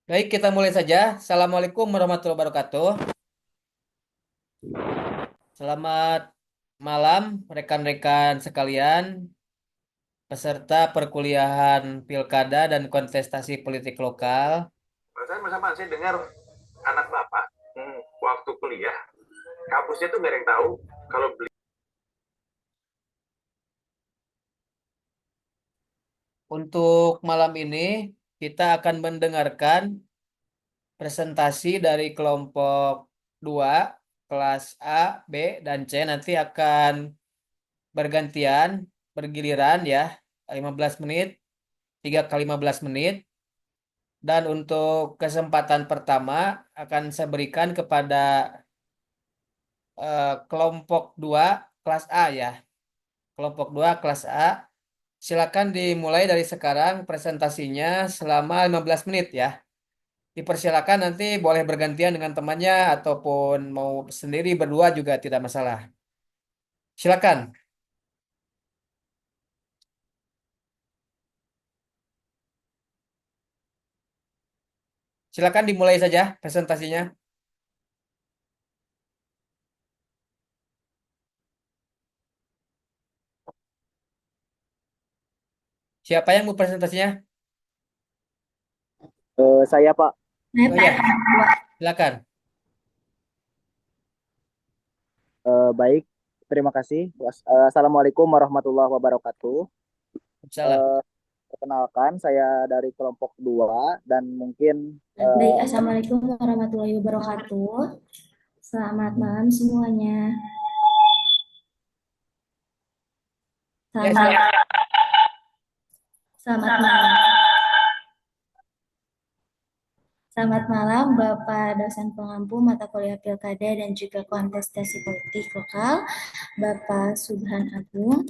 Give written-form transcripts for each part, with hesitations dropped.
Baik, kita mulai saja. Assalamualaikum warahmatullahi wabarakatuh. Selamat malam, rekan-rekan sekalian, peserta perkuliahan Pilkada dan kontestasi politik lokal. Sama saya dengar anak bapak waktu kuliah kampusnya tuh nggak ada yang tahu kalau beli. Untuk malam ini, kita akan mendengarkan presentasi dari kelompok 2, kelas A, B, dan C. Nanti akan bergantian, bergiliran ya, 15 menit, 3 kali 15 menit. Dan untuk kesempatan pertama akan saya berikan kepada kelompok 2 kelas A ya. Kelompok 2 kelas A. Silakan dimulai dari sekarang presentasinya selama 15 menit ya. Dipersilakan nanti boleh bergantian dengan temannya ataupun mau sendiri berdua juga tidak masalah. Silakan. Silakan dimulai saja presentasinya. Siapa yang mau presentasinya? Saya Pak. Oh ya, silakan. Baik, terima kasih. Assalamualaikum warahmatullahi wabarakatuh. Salam. Eh, Perkenalkan, saya dari kelompok 2 dan mungkin Baik, Assalamualaikum warahmatullahi wabarakatuh. Selamat malam semuanya. Ya, Selamat, silakan. selamat malam. Selamat malam, Bapak dosen pengampu mata kuliah Pilkada dan juga kontestasi politik lokal, Bapak Subhan Agung.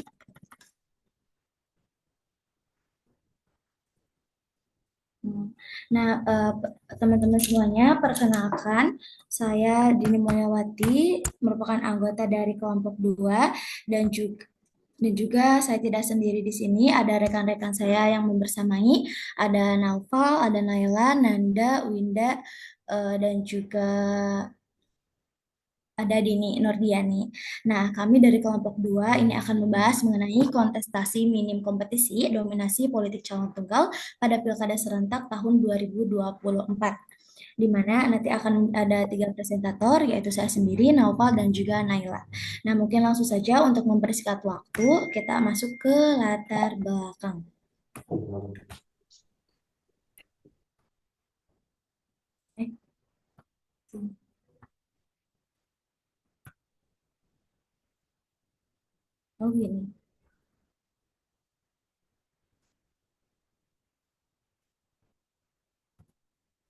Nah, teman-teman semuanya, perkenalkan, saya Dini Mulyawati, merupakan anggota dari kelompok 2 dan juga saya tidak sendiri di sini, ada rekan-rekan saya yang membersamai, ada Naufal, ada Naila, Nanda, Winda, dan juga ada Dini Nordiani. Nah, kami dari kelompok 2 ini akan membahas mengenai kontestasi minim kompetisi dominasi politik calon tunggal pada Pilkada serentak tahun 2024. Di mana nanti akan ada 3 presentator, yaitu saya sendiri, Naufal, dan juga Naila. Nah, mungkin langsung saja untuk mempersingkat waktu, kita masuk ke latar belakang. Eh, oh gini.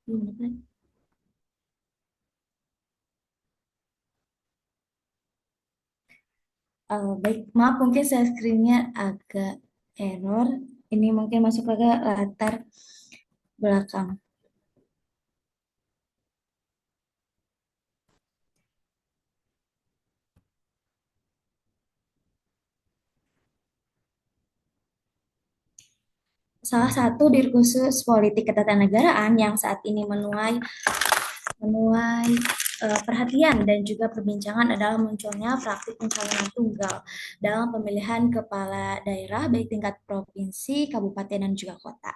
Gimana kan? Baik, maaf mungkin saya screen-nya agak error. Ini mungkin masuk ke latar belakang. Salah satu diskursus politik ketatanegaraan yang saat ini menuai menuai perhatian dan juga perbincangan adalah munculnya praktik pencalonan tunggal dalam pemilihan kepala daerah baik tingkat provinsi, kabupaten dan juga kota.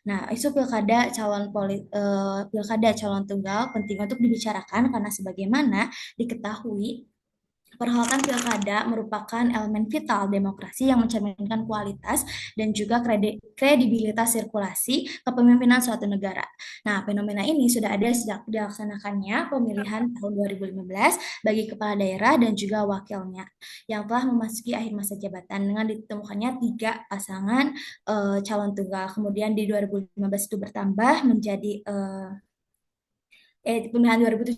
Nah, isu pilkada calon tunggal penting untuk dibicarakan karena sebagaimana diketahui perhelatan pilkada merupakan elemen vital demokrasi yang mencerminkan kualitas dan juga kredibilitas sirkulasi kepemimpinan suatu negara. Nah, fenomena ini sudah ada sejak dilaksanakannya pemilihan tahun 2015 bagi kepala daerah dan juga wakilnya yang telah memasuki akhir masa jabatan dengan ditemukannya 3 pasangan calon tunggal. Kemudian di 2015 itu bertambah menjadi pemilihan 2017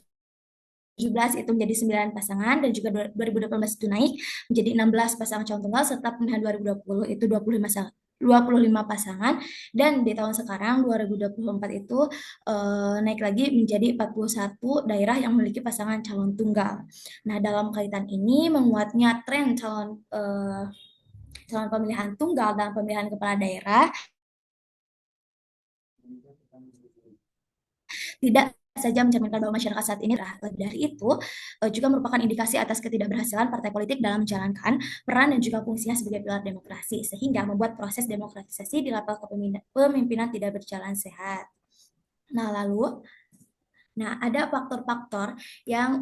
itu menjadi 9 pasangan dan juga 2018 itu naik menjadi 16 pasangan calon tunggal serta pemilihan 2020 itu 25 pasangan dan di tahun sekarang 2024 itu naik lagi menjadi 41 daerah yang memiliki pasangan calon tunggal. Nah, dalam kaitan ini menguatnya tren calon pemilihan tunggal dan pemilihan kepala daerah tidak saja mencerminkan bahwa masyarakat saat ini lebih dari itu juga merupakan indikasi atas ketidakberhasilan partai politik dalam menjalankan peran dan juga fungsinya sebagai pilar demokrasi sehingga membuat proses demokratisasi di level kepemimpinan tidak berjalan sehat. Nah, lalu ada faktor-faktor yang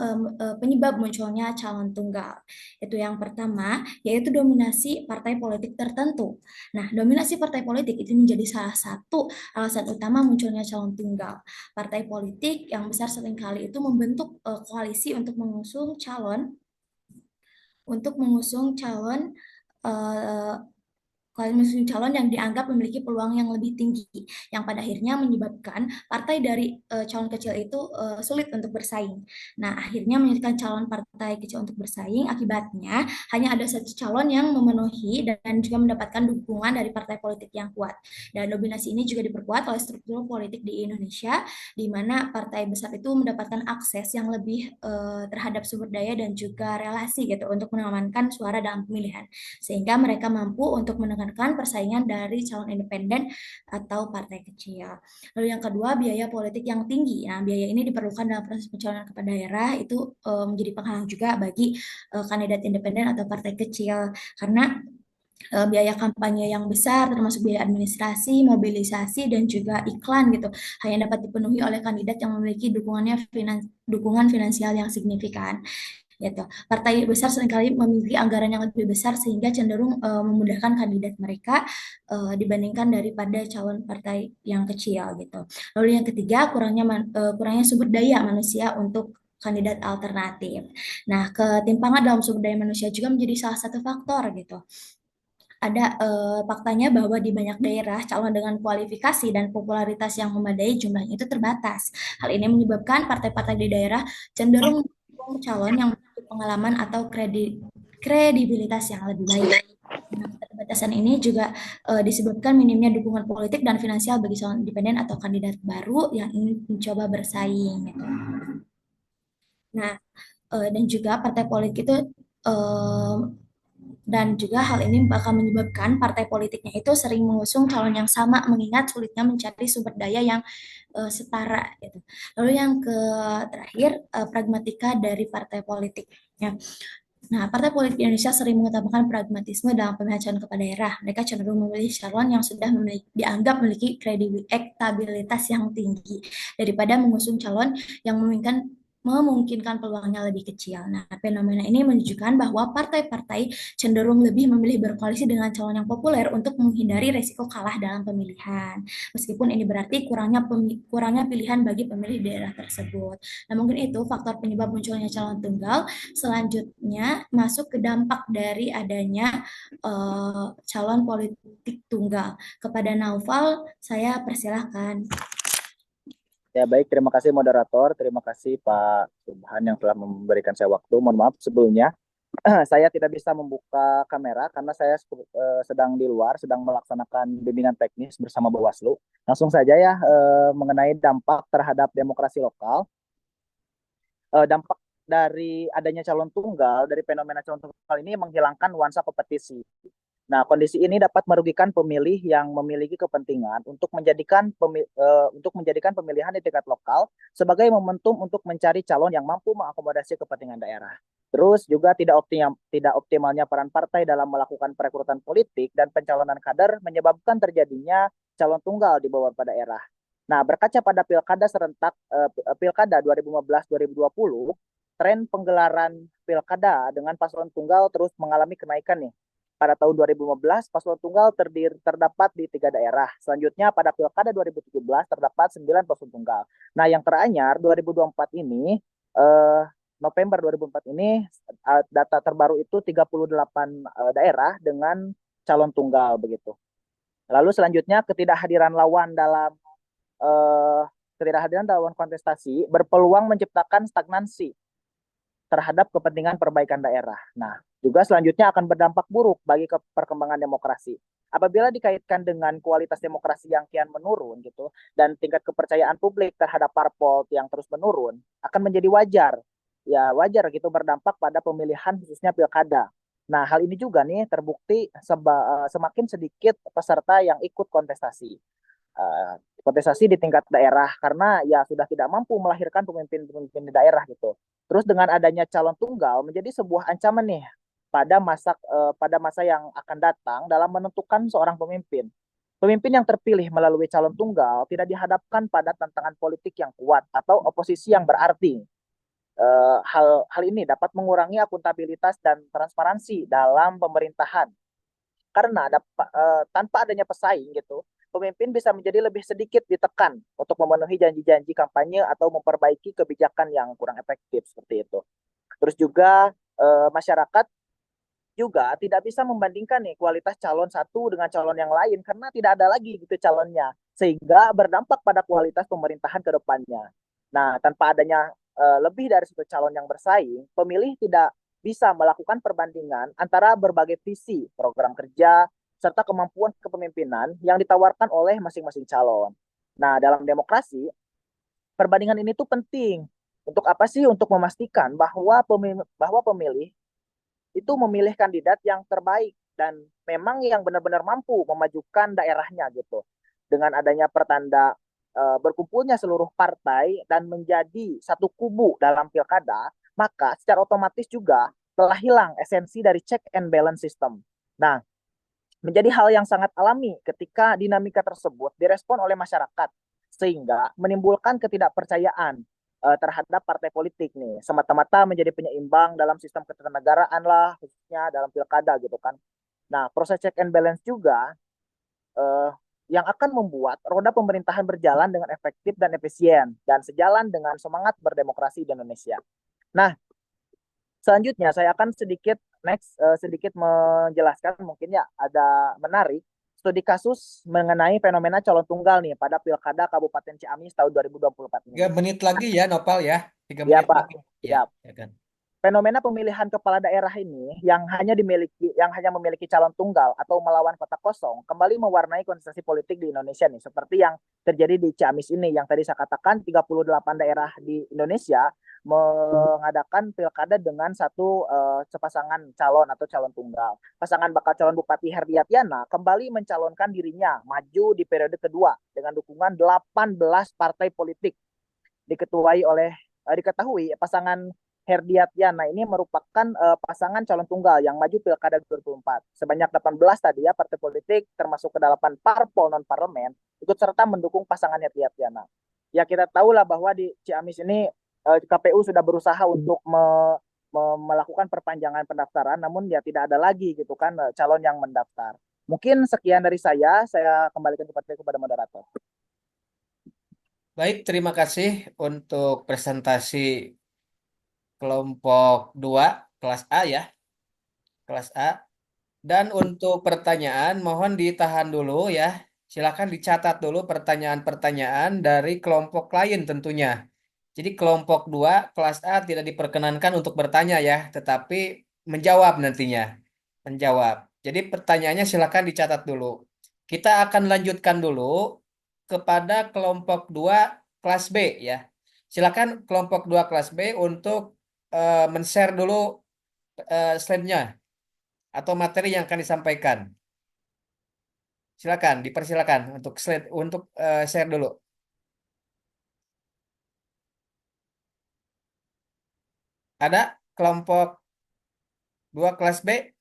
penyebab munculnya calon tunggal. Itu yang pertama, yaitu dominasi partai politik tertentu. Nah, dominasi partai politik itu menjadi salah satu alasan utama munculnya calon tunggal. Partai politik yang besar seringkali itu membentuk koalisi untuk mengusung calon eh, mengusung calon yang dianggap memiliki peluang yang lebih tinggi, yang pada akhirnya menyebabkan partai dari calon kecil itu sulit untuk bersaing. Nah, akhirnya menyulitkan calon partai kecil untuk bersaing, akibatnya hanya ada satu calon yang memenuhi dan juga mendapatkan dukungan dari partai politik yang kuat. Dan dominasi ini juga diperkuat oleh struktur politik di Indonesia, di mana partai besar itu mendapatkan akses yang lebih terhadap sumber daya dan juga relasi gitu untuk mengamankan suara dalam pemilihan sehingga mereka mampu untuk menekan persaingan dari calon independen atau partai kecil. Lalu yang kedua, biaya politik yang tinggi. Nah, biaya ini diperlukan dalam proses pencalonan kepala daerah itu menjadi penghalang juga bagi kandidat independen atau partai kecil karena biaya kampanye yang besar termasuk biaya administrasi, mobilisasi dan juga iklan gitu hanya dapat dipenuhi oleh kandidat yang memiliki dukungan finansial yang signifikan gitu. Partai besar seringkali memiliki anggaran yang lebih besar sehingga cenderung memudahkan kandidat mereka dibandingkan daripada calon partai yang kecil gitu. Lalu yang ketiga, kurangnya sumber daya manusia untuk kandidat alternatif. Nah, ketimpangan dalam sumber daya manusia juga menjadi salah satu faktor gitu. Ada faktanya bahwa di banyak daerah calon dengan kualifikasi dan popularitas yang memadai jumlahnya itu terbatas. Hal ini menyebabkan partai-partai di daerah cenderung mendukung calon yang memiliki pengalaman atau kredibilitas yang lebih baik. Nah, keterbatasan ini juga disebabkan minimnya dukungan politik dan finansial bagi calon independen atau kandidat baru yang ingin mencoba bersaing. Gitu. Nah, dan juga partai politik itu eh, dan juga hal ini bakal menyebabkan partai politiknya itu sering mengusung calon yang sama mengingat sulitnya mencari sumber daya yang setara gitu. Lalu yang terakhir pragmatika dari partai politik. Ya. Nah, partai politik Indonesia sering mengutamakan pragmatisme dalam pemilihan calon kepala daerah. Mereka cenderung memilih calon yang sudah dianggap memiliki elektabilitas yang tinggi daripada mengusung calon yang memungkinkan peluangnya lebih kecil. Nah, fenomena ini menunjukkan bahwa partai-partai cenderung lebih memilih berkoalisi dengan calon yang populer untuk menghindari resiko kalah dalam pemilihan. Meskipun ini berarti kurangnya pilihan bagi pemilih daerah tersebut. Nah, mungkin itu faktor penyebab munculnya calon tunggal. Selanjutnya masuk ke dampak dari adanya calon politik tunggal. Kepada Naufal, saya persilahkan. Ya baik, terima kasih moderator, terima kasih Pak Subhan yang telah memberikan saya waktu. Mohon maaf sebelumnya, saya tidak bisa membuka kamera karena saya sedang di luar, sedang melaksanakan bimbingan teknis bersama Bawaslu. Langsung saja ya mengenai dampak terhadap demokrasi lokal. Dampak dari adanya calon tunggal, dari fenomena calon tunggal ini menghilangkan nuansa kompetisi. Nah, kondisi ini dapat merugikan pemilih yang memiliki kepentingan untuk menjadikan pemilihan di tingkat lokal sebagai momentum untuk mencari calon yang mampu mengakomodasi kepentingan daerah. Terus juga tidak optimalnya peran partai dalam melakukan perekrutan politik dan pencalonan kader menyebabkan terjadinya calon tunggal di beberapa daerah. Nah, berkaca pada pilkada serentak pilkada 2015-2020, tren penggelaran pilkada dengan paslon tunggal terus mengalami kenaikan nih. Pada tahun 2015, paslon tunggal terdapat di 3 daerah. Selanjutnya pada pilkada 2017 terdapat 9 paslon tunggal. Nah, yang teranyar 2024 ini, November 2004 ini, data terbaru itu 38 daerah dengan calon tunggal begitu. Lalu selanjutnya ketidakhadiran dalam kontestasi berpeluang menciptakan stagnansi terhadap kepentingan perbaikan daerah. Nah, juga selanjutnya akan berdampak buruk bagi perkembangan demokrasi. Apabila dikaitkan dengan kualitas demokrasi yang kian menurun gitu dan tingkat kepercayaan publik terhadap parpol yang terus menurun, akan menjadi wajar. Ya, wajar gitu berdampak pada pemilihan khususnya pilkada. Nah, hal ini juga nih terbukti semakin sedikit peserta yang ikut kontestasi. kontestasi di tingkat daerah karena ya sudah tidak mampu melahirkan pemimpin-pemimpin di daerah gitu. Terus dengan adanya calon tunggal menjadi sebuah ancaman nih pada masa yang akan datang dalam menentukan seorang pemimpin. Pemimpin yang terpilih melalui calon tunggal tidak dihadapkan pada tantangan politik yang kuat atau oposisi yang berarti. Hal ini dapat mengurangi akuntabilitas dan transparansi dalam pemerintahan karena tanpa adanya pesaing gitu, pemimpin bisa menjadi lebih sedikit ditekan untuk memenuhi janji-janji kampanye atau memperbaiki kebijakan yang kurang efektif seperti itu. Terus juga masyarakat juga tidak bisa membandingkan nih kualitas calon satu dengan calon yang lain karena tidak ada lagi gitu calonnya, sehingga berdampak pada kualitas pemerintahan ke depannya. Nah, tanpa adanya lebih dari satu calon yang bersaing, pemilih tidak bisa melakukan perbandingan antara berbagai visi, program kerja, serta kemampuan kepemimpinan yang ditawarkan oleh masing-masing calon. Nah, dalam demokrasi, perbandingan ini tuh penting. Untuk apa sih? Untuk memastikan bahwa pemilih itu memilih kandidat yang terbaik dan memang yang benar-benar mampu memajukan daerahnya gitu. Dengan adanya pertanda berkumpulnya seluruh partai dan menjadi satu kubu dalam pilkada, maka secara otomatis juga telah hilang esensi dari check and balance system. Nah, menjadi hal yang sangat alami ketika dinamika tersebut direspon oleh masyarakat sehingga menimbulkan ketidakpercayaan terhadap partai politik nih semata-mata menjadi penyeimbang dalam sistem ketatanegaraan lah khususnya dalam pilkada gitu kan. Nah, proses check and balance juga uh, yang akan membuat roda pemerintahan berjalan dengan efektif dan efisien dan sejalan dengan semangat berdemokrasi di Indonesia. Nah, selanjutnya saya akan sedikit menjelaskan mungkin ya ada menarik studi kasus mengenai fenomena calon tunggal nih pada Pilkada Kabupaten Ciamis tahun 2024 ini. 3 menit lagi ya, Nopal ya. tiga Ya menit Pak, lagi. Ya, siap. ya kan. Fenomena pemilihan kepala daerah ini yang hanya memiliki calon tunggal atau melawan kota kosong kembali mewarnai konsentrasi politik di Indonesia nih seperti yang terjadi di Ciamis ini yang tadi saya katakan 38 daerah di Indonesia mengadakan pilkada dengan satu sepasangan calon atau calon tunggal. Pasangan bakal calon Bupati Herdiatyana kembali mencalonkan dirinya maju di periode kedua dengan dukungan 18 partai politik diketahui pasangan Herdiatyana ini merupakan pasangan calon tunggal yang maju Pilkada 2024. Sebanyak 18 tadi ya partai politik termasuk ke 8 parpol non parlemen ikut serta mendukung pasangan Herdiatyana. Ya kita tahu lah bahwa di Ciamis ini KPU sudah berusaha untuk melakukan perpanjangan pendaftaran namun ya tidak ada lagi gitu kan calon yang mendaftar. Mungkin sekian dari saya kembalikan kepada moderator. Baik, terima kasih untuk presentasi kelompok 2 kelas A ya, kelas A. Dan untuk pertanyaan mohon ditahan dulu ya. Silakan dicatat dulu pertanyaan-pertanyaan dari kelompok lain tentunya. Jadi kelompok 2 kelas A tidak diperkenankan untuk bertanya ya, tetapi menjawab nantinya. Menjawab. Jadi pertanyaannya silakan dicatat dulu. Kita akan lanjutkan dulu kepada kelompok 2 kelas B ya. Silakan kelompok 2 kelas B untuk men-share dulu slide-nya atau materi yang akan disampaikan. Silakan, dipersilakan untuk slide untuk share dulu. Ada kelompok 2 kelas B?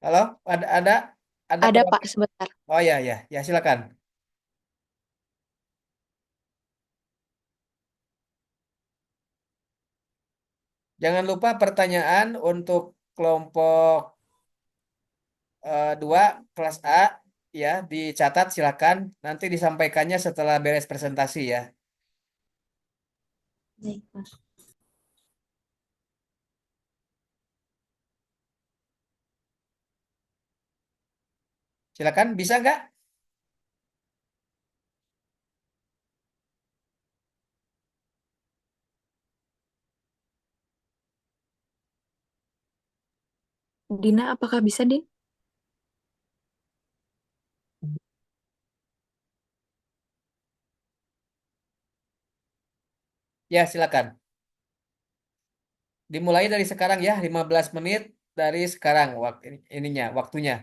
Halo, ada Ada Pak, kelompok. sebentar. Oh ya ya, ya silakan. Jangan lupa pertanyaan untuk kelompok 2 kelas A ya dicatat silakan. Nanti disampaikannya setelah beres presentasi ya. Baik, Pak. Silakan, bisa nggak? Dina, apakah bisa, Din? Ya silakan. Dimulai dari sekarang ya, 15 menit dari sekarang waktunya.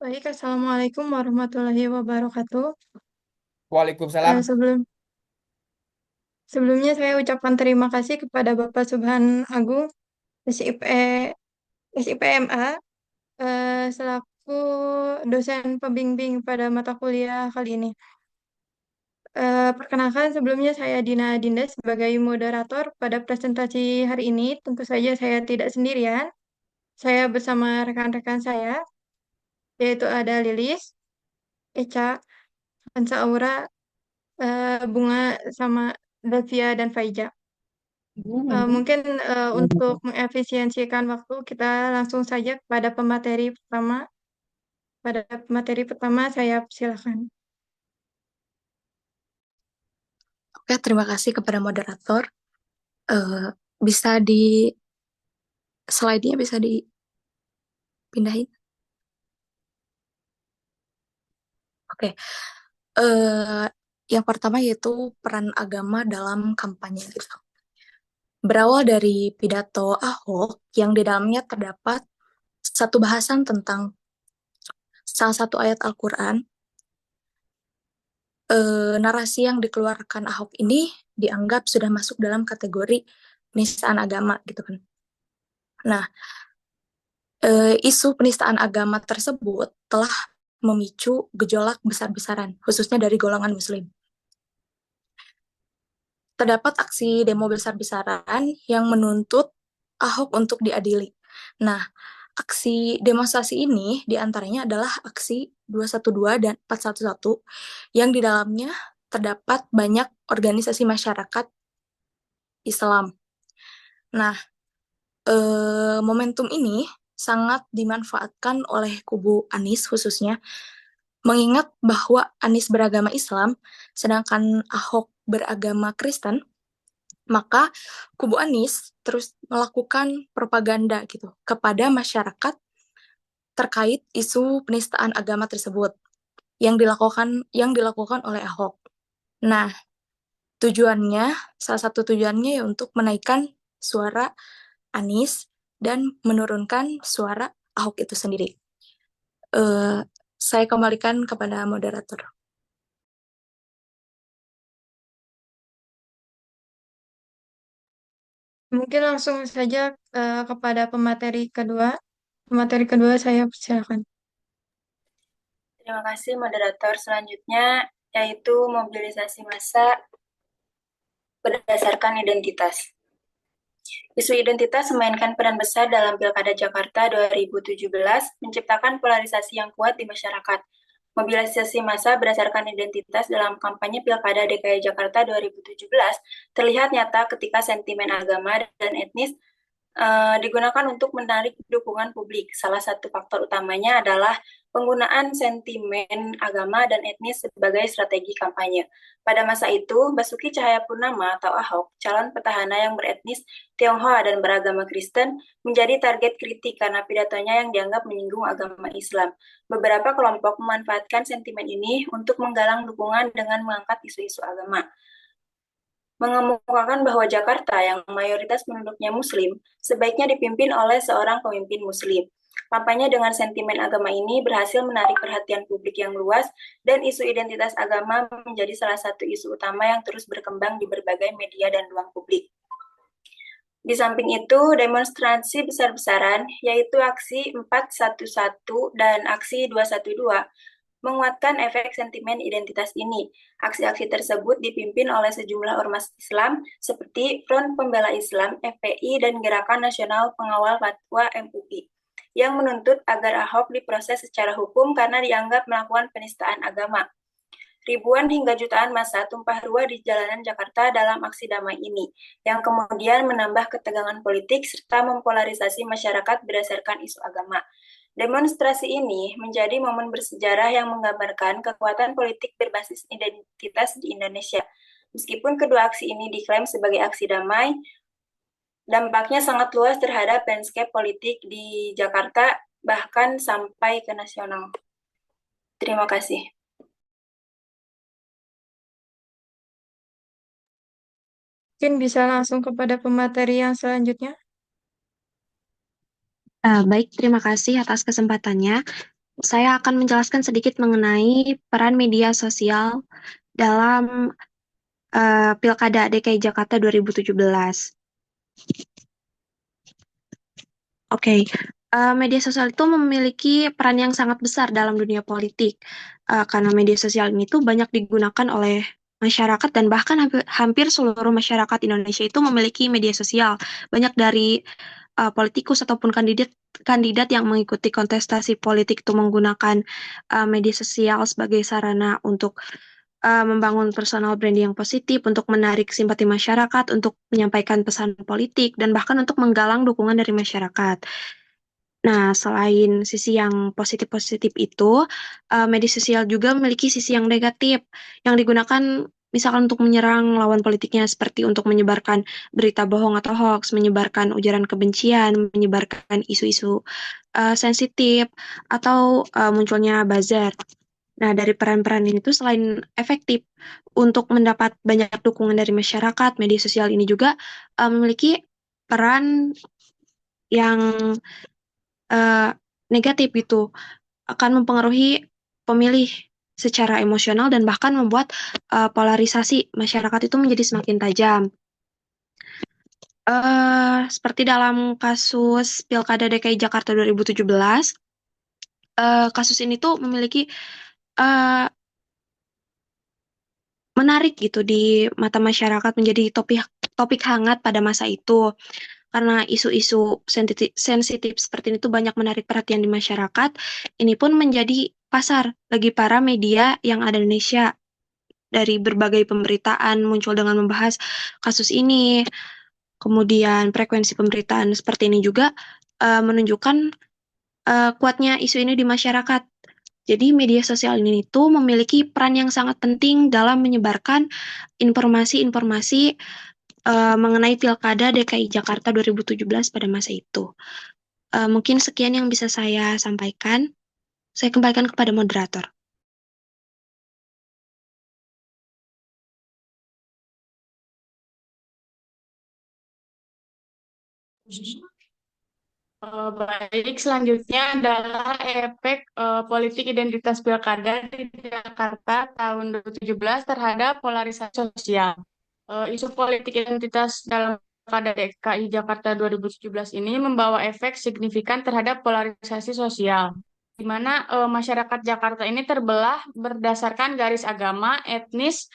Baik, Assalamualaikum warahmatullahi wabarakatuh. Waalaikumsalam. Eh, sebelum Sebelumnya saya ucapkan terima kasih kepada Bapak Subhan Agung, SIP, SIPMA, selaku dosen pembimbing pada mata kuliah kali ini. Perkenalkan, sebelumnya saya Dina Dinda sebagai moderator pada presentasi hari ini. Tentu saja saya tidak sendirian. Saya bersama rekan-rekan saya, yaitu ada Lilis, Eca, Hansa Aura, Bunga, sama Davia dan Faiza. Mungkin untuk mengefisiensikan waktu, kita langsung saja pada pemateri pertama. Pada materi pertama, saya silakan. Oke, terima kasih kepada moderator. Eh, bisa di slide-nya bisa dipindahin. Oke. Eh, yang pertama yaitu peran agama dalam kampanye gitu. Berawal dari pidato Ahok yang di dalamnya terdapat satu bahasan tentang salah satu ayat Al-Quran. Narasi yang dikeluarkan Ahok ini dianggap sudah masuk dalam kategori penistaan agama gitu kan. Nah, isu penistaan agama tersebut telah memicu gejolak besar-besaran, khususnya dari golongan Muslim. Terdapat aksi demo besar-besaran yang menuntut Ahok untuk diadili. Nah, aksi demonstrasi ini diantaranya adalah aksi 212 dan 411 yang di dalamnya terdapat banyak organisasi masyarakat Islam. Nah, momentum ini sangat dimanfaatkan oleh kubu Anies khususnya, mengingat bahwa Anies beragama Islam, sedangkan Ahok beragama Kristen, maka kubu Anies terus melakukan propaganda gitu kepada masyarakat terkait isu penistaan agama tersebut yang dilakukan oleh Ahok. Nah, salah satu tujuannya ya untuk menaikkan suara Anies dan menurunkan suara Ahok itu sendiri. Saya kembalikan kepada moderator. Mungkin langsung saja kepada pemateri kedua. Pemateri kedua saya silakan. Terima kasih moderator. Selanjutnya yaitu mobilisasi massa berdasarkan identitas. Isu identitas memainkan peran besar dalam Pilkada Jakarta 2017, menciptakan polarisasi yang kuat di masyarakat. Mobilisasi massa berdasarkan identitas dalam kampanye Pilkada DKI Jakarta 2017 terlihat nyata ketika sentimen agama dan etnis digunakan untuk menarik dukungan publik. Salah satu faktor utamanya adalah penggunaan sentimen agama dan etnis sebagai strategi kampanye. Pada masa itu, Basuki Cahayapurnama atau Ahok, calon petahana yang beretnis Tionghoa dan beragama Kristen, menjadi target kritik karena pidatonya yang dianggap menyinggung agama Islam. Beberapa kelompok memanfaatkan sentimen ini untuk menggalang dukungan dengan mengangkat isu-isu agama. Mengemukakan bahwa Jakarta yang mayoritas penduduknya Muslim sebaiknya dipimpin oleh seorang pemimpin Muslim. Kampanye dengan sentimen agama ini berhasil menarik perhatian publik yang luas dan isu identitas agama menjadi salah satu isu utama yang terus berkembang di berbagai media dan ruang publik. Di samping itu, demonstrasi besar-besaran, yaitu aksi 411 dan aksi 212, menguatkan efek sentimen identitas ini. Aksi-aksi tersebut dipimpin oleh sejumlah ormas Islam seperti Front Pembela Islam, FPI, dan Gerakan Nasional Pengawal Fatwa MUI, yang menuntut agar Ahok diproses secara hukum karena dianggap melakukan penistaan agama. Ribuan hingga jutaan massa tumpah ruah di jalanan Jakarta dalam aksi damai ini, yang kemudian menambah ketegangan politik serta mempolarisasi masyarakat berdasarkan isu agama. Demonstrasi ini menjadi momen bersejarah yang menggambarkan kekuatan politik berbasis identitas di Indonesia. Meskipun kedua aksi ini diklaim sebagai aksi damai, Dampaknya sangat luas terhadap landscape politik di Jakarta, bahkan sampai ke nasional. Terima kasih. Mungkin bisa langsung kepada pemateri yang selanjutnya. Baik, terima kasih atas kesempatannya. Saya akan menjelaskan sedikit mengenai peran media sosial dalam Pilkada DKI Jakarta 2017. Oke, media sosial itu memiliki peran yang sangat besar dalam dunia politik, karena media sosial ini tuh banyak digunakan oleh masyarakat dan bahkan hampir seluruh masyarakat Indonesia itu memiliki media sosial. Banyak dari politikus ataupun kandidat yang mengikuti kontestasi politik itu menggunakan media sosial sebagai sarana untuk membangun personal branding yang positif, untuk menarik simpati masyarakat, untuk menyampaikan pesan politik, dan bahkan untuk menggalang dukungan dari masyarakat. Nah, selain sisi yang positif-positif itu, media sosial juga memiliki sisi yang negatif, yang digunakan misalkan untuk menyerang lawan politiknya, seperti untuk menyebarkan berita bohong atau hoax, menyebarkan ujaran kebencian, menyebarkan isu-isu sensitif, atau munculnya buzzer. Nah, dari peran-peran ini tuh selain efektif untuk mendapat banyak dukungan dari masyarakat, media sosial ini juga memiliki peran yang negatif gitu, akan mempengaruhi pemilih secara emosional dan bahkan membuat polarisasi masyarakat itu menjadi semakin tajam. Seperti dalam kasus Pilkada DKI Jakarta 2017, kasus ini tuh memiliki uh, menarik gitu di mata masyarakat, menjadi topik hangat pada masa itu karena isu-isu sensitif seperti ini tuh banyak menarik perhatian di masyarakat. Ini pun menjadi pasar bagi para media yang ada di Indonesia. Dari berbagai pemberitaan muncul dengan membahas kasus ini. Kemudian frekuensi pemberitaan seperti ini juga menunjukkan kuatnya isu ini di masyarakat. Jadi media sosial ini itu memiliki peran yang sangat penting dalam menyebarkan informasi-informasi mengenai Pilkada DKI Jakarta 2017 pada masa itu. Mungkin sekian yang bisa saya sampaikan. Saya kembalikan kepada moderator. Baik, selanjutnya adalah efek politik identitas pilkada di Jakarta tahun 2017 terhadap polarisasi sosial. Isu politik identitas dalam Pilkada DKI Jakarta 2017 ini membawa efek signifikan terhadap polarisasi sosial, di mana masyarakat Jakarta ini terbelah berdasarkan garis agama, etnis,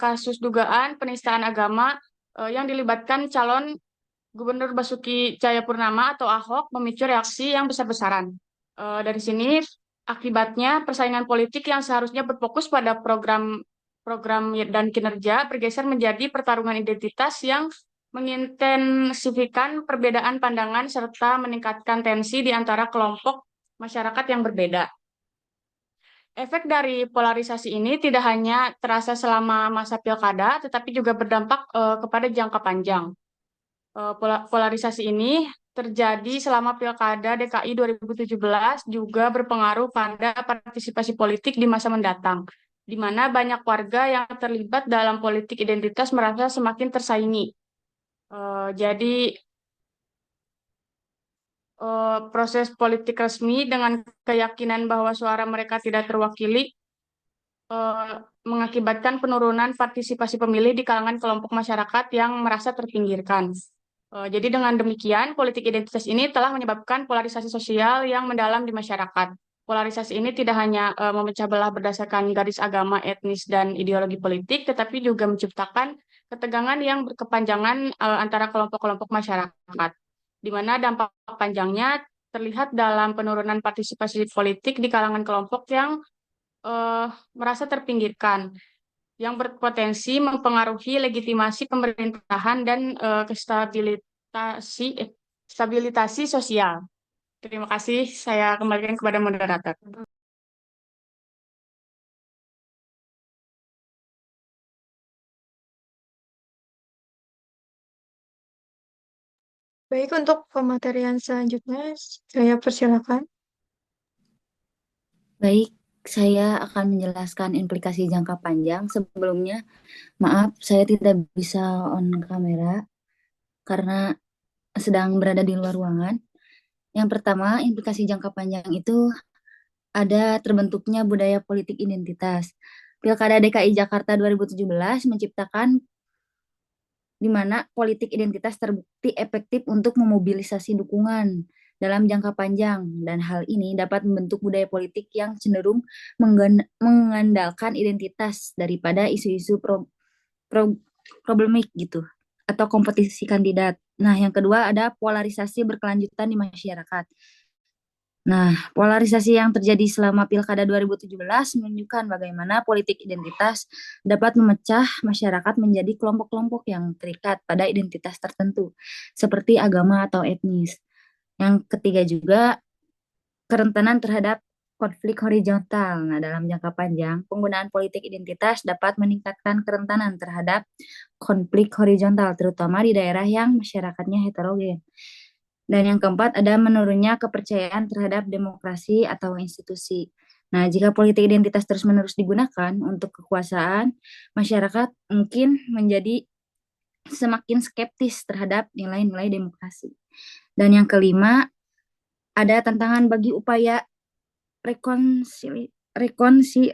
kasus dugaan penistaan agama yang dilibatkan calon Gubernur Basuki Cahayapurnama atau Ahok memicu reaksi yang besar-besaran. Dari sini akibatnya persaingan politik yang seharusnya berfokus pada program dan kinerja bergeser menjadi pertarungan identitas yang mengintensifikan perbedaan pandangan serta meningkatkan tensi di antara kelompok masyarakat yang berbeda. Efek dari polarisasi ini tidak hanya terasa selama masa pilkada, tetapi juga berdampak kepada jangka panjang. Polarisasi ini terjadi selama Pilkada DKI 2017 juga berpengaruh pada partisipasi politik di masa mendatang, di mana banyak warga yang terlibat dalam politik identitas merasa semakin tersaingi. Jadi proses politik resmi dengan keyakinan bahwa suara mereka tidak terwakili mengakibatkan penurunan partisipasi pemilih di kalangan kelompok masyarakat yang merasa terpinggirkan. Jadi dengan demikian, politik identitas ini telah menyebabkan polarisasi sosial yang mendalam di masyarakat. Polarisasi ini tidak hanya memecah belah berdasarkan garis agama, etnis, dan ideologi politik, tetapi juga menciptakan ketegangan yang berkepanjangan antara kelompok-kelompok masyarakat, di mana dampak panjangnya terlihat dalam penurunan partisipasi politik di kalangan kelompok yang merasa terpinggirkan, yang berpotensi mempengaruhi legitimasi pemerintahan dan stabilitasi sosial. Terima kasih, saya kembalikan kepada moderator. Baik, untuk pematerian selanjutnya, saya persilakan. Baik, saya akan menjelaskan implikasi jangka panjang. Sebelumnya, maaf, saya tidak bisa on kamera karena sedang berada di luar ruangan. Yang pertama, implikasi jangka panjang itu ada terbentuknya budaya politik identitas. Pilkada DKI Jakarta 2017 menciptakan di mana politik identitas terbukti efektif untuk memobilisasi dukungan dalam jangka panjang, dan hal ini dapat membentuk budaya politik yang cenderung mengandalkan identitas daripada isu-isu pro- problemik gitu atau kompetisi kandidat. Nah, yang kedua ada polarisasi berkelanjutan di masyarakat. Nah, polarisasi yang terjadi selama Pilkada 2017 menunjukkan bagaimana politik identitas dapat memecah masyarakat menjadi kelompok-kelompok yang terikat pada identitas tertentu, seperti agama atau etnis. Yang ketiga juga, kerentanan terhadap konflik horizontal. Nah, dalam jangka panjang, penggunaan politik identitas dapat meningkatkan kerentanan terhadap konflik horizontal, terutama di daerah yang masyarakatnya heterogen. Dan yang keempat ada menurunnya kepercayaan terhadap demokrasi atau institusi. Nah, jika politik identitas terus-menerus digunakan untuk kekuasaan, masyarakat mungkin menjadi semakin skeptis terhadap nilai-nilai demokrasi. Dan yang kelima, ada tantangan bagi upaya rekonsili, rekonsi,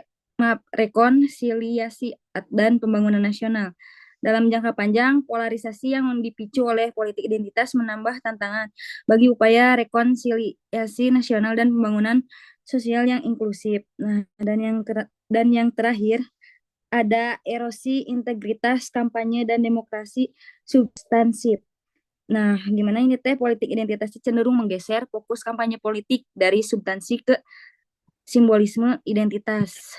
rekonsiliasi dan pembangunan nasional. Dalam jangka panjang, polarisasi yang dipicu oleh politik identitas menambah tantangan bagi upaya rekonsiliasi nasional dan pembangunan sosial yang inklusif. Nah, dan yang terakhir ada erosi integritas kampanye dan demokrasi substansif. Nah, gimana ini teh politik identitas cenderung menggeser fokus kampanye politik dari substansi ke simbolisme identitas.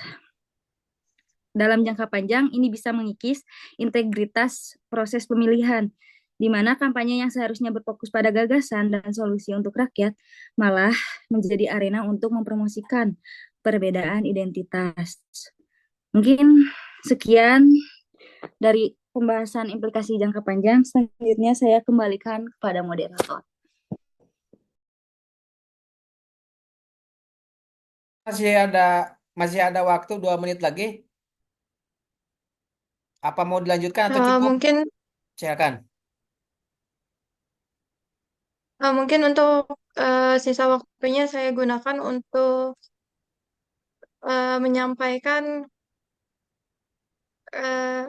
Dalam jangka panjang, ini bisa mengikis integritas proses pemilihan, di mana kampanye yang seharusnya berfokus pada gagasan dan solusi untuk rakyat, malah menjadi arena untuk mempromosikan perbedaan identitas. Mungkin sekian dari pembahasan implikasi jangka panjang. Selanjutnya saya kembalikan kepada moderator. Masih ada waktu 2 menit lagi. Apa mau dilanjutkan atau cukup? Mungkin Silakan. mungkin untuk sisa waktunya saya gunakan untuk menyampaikan eh,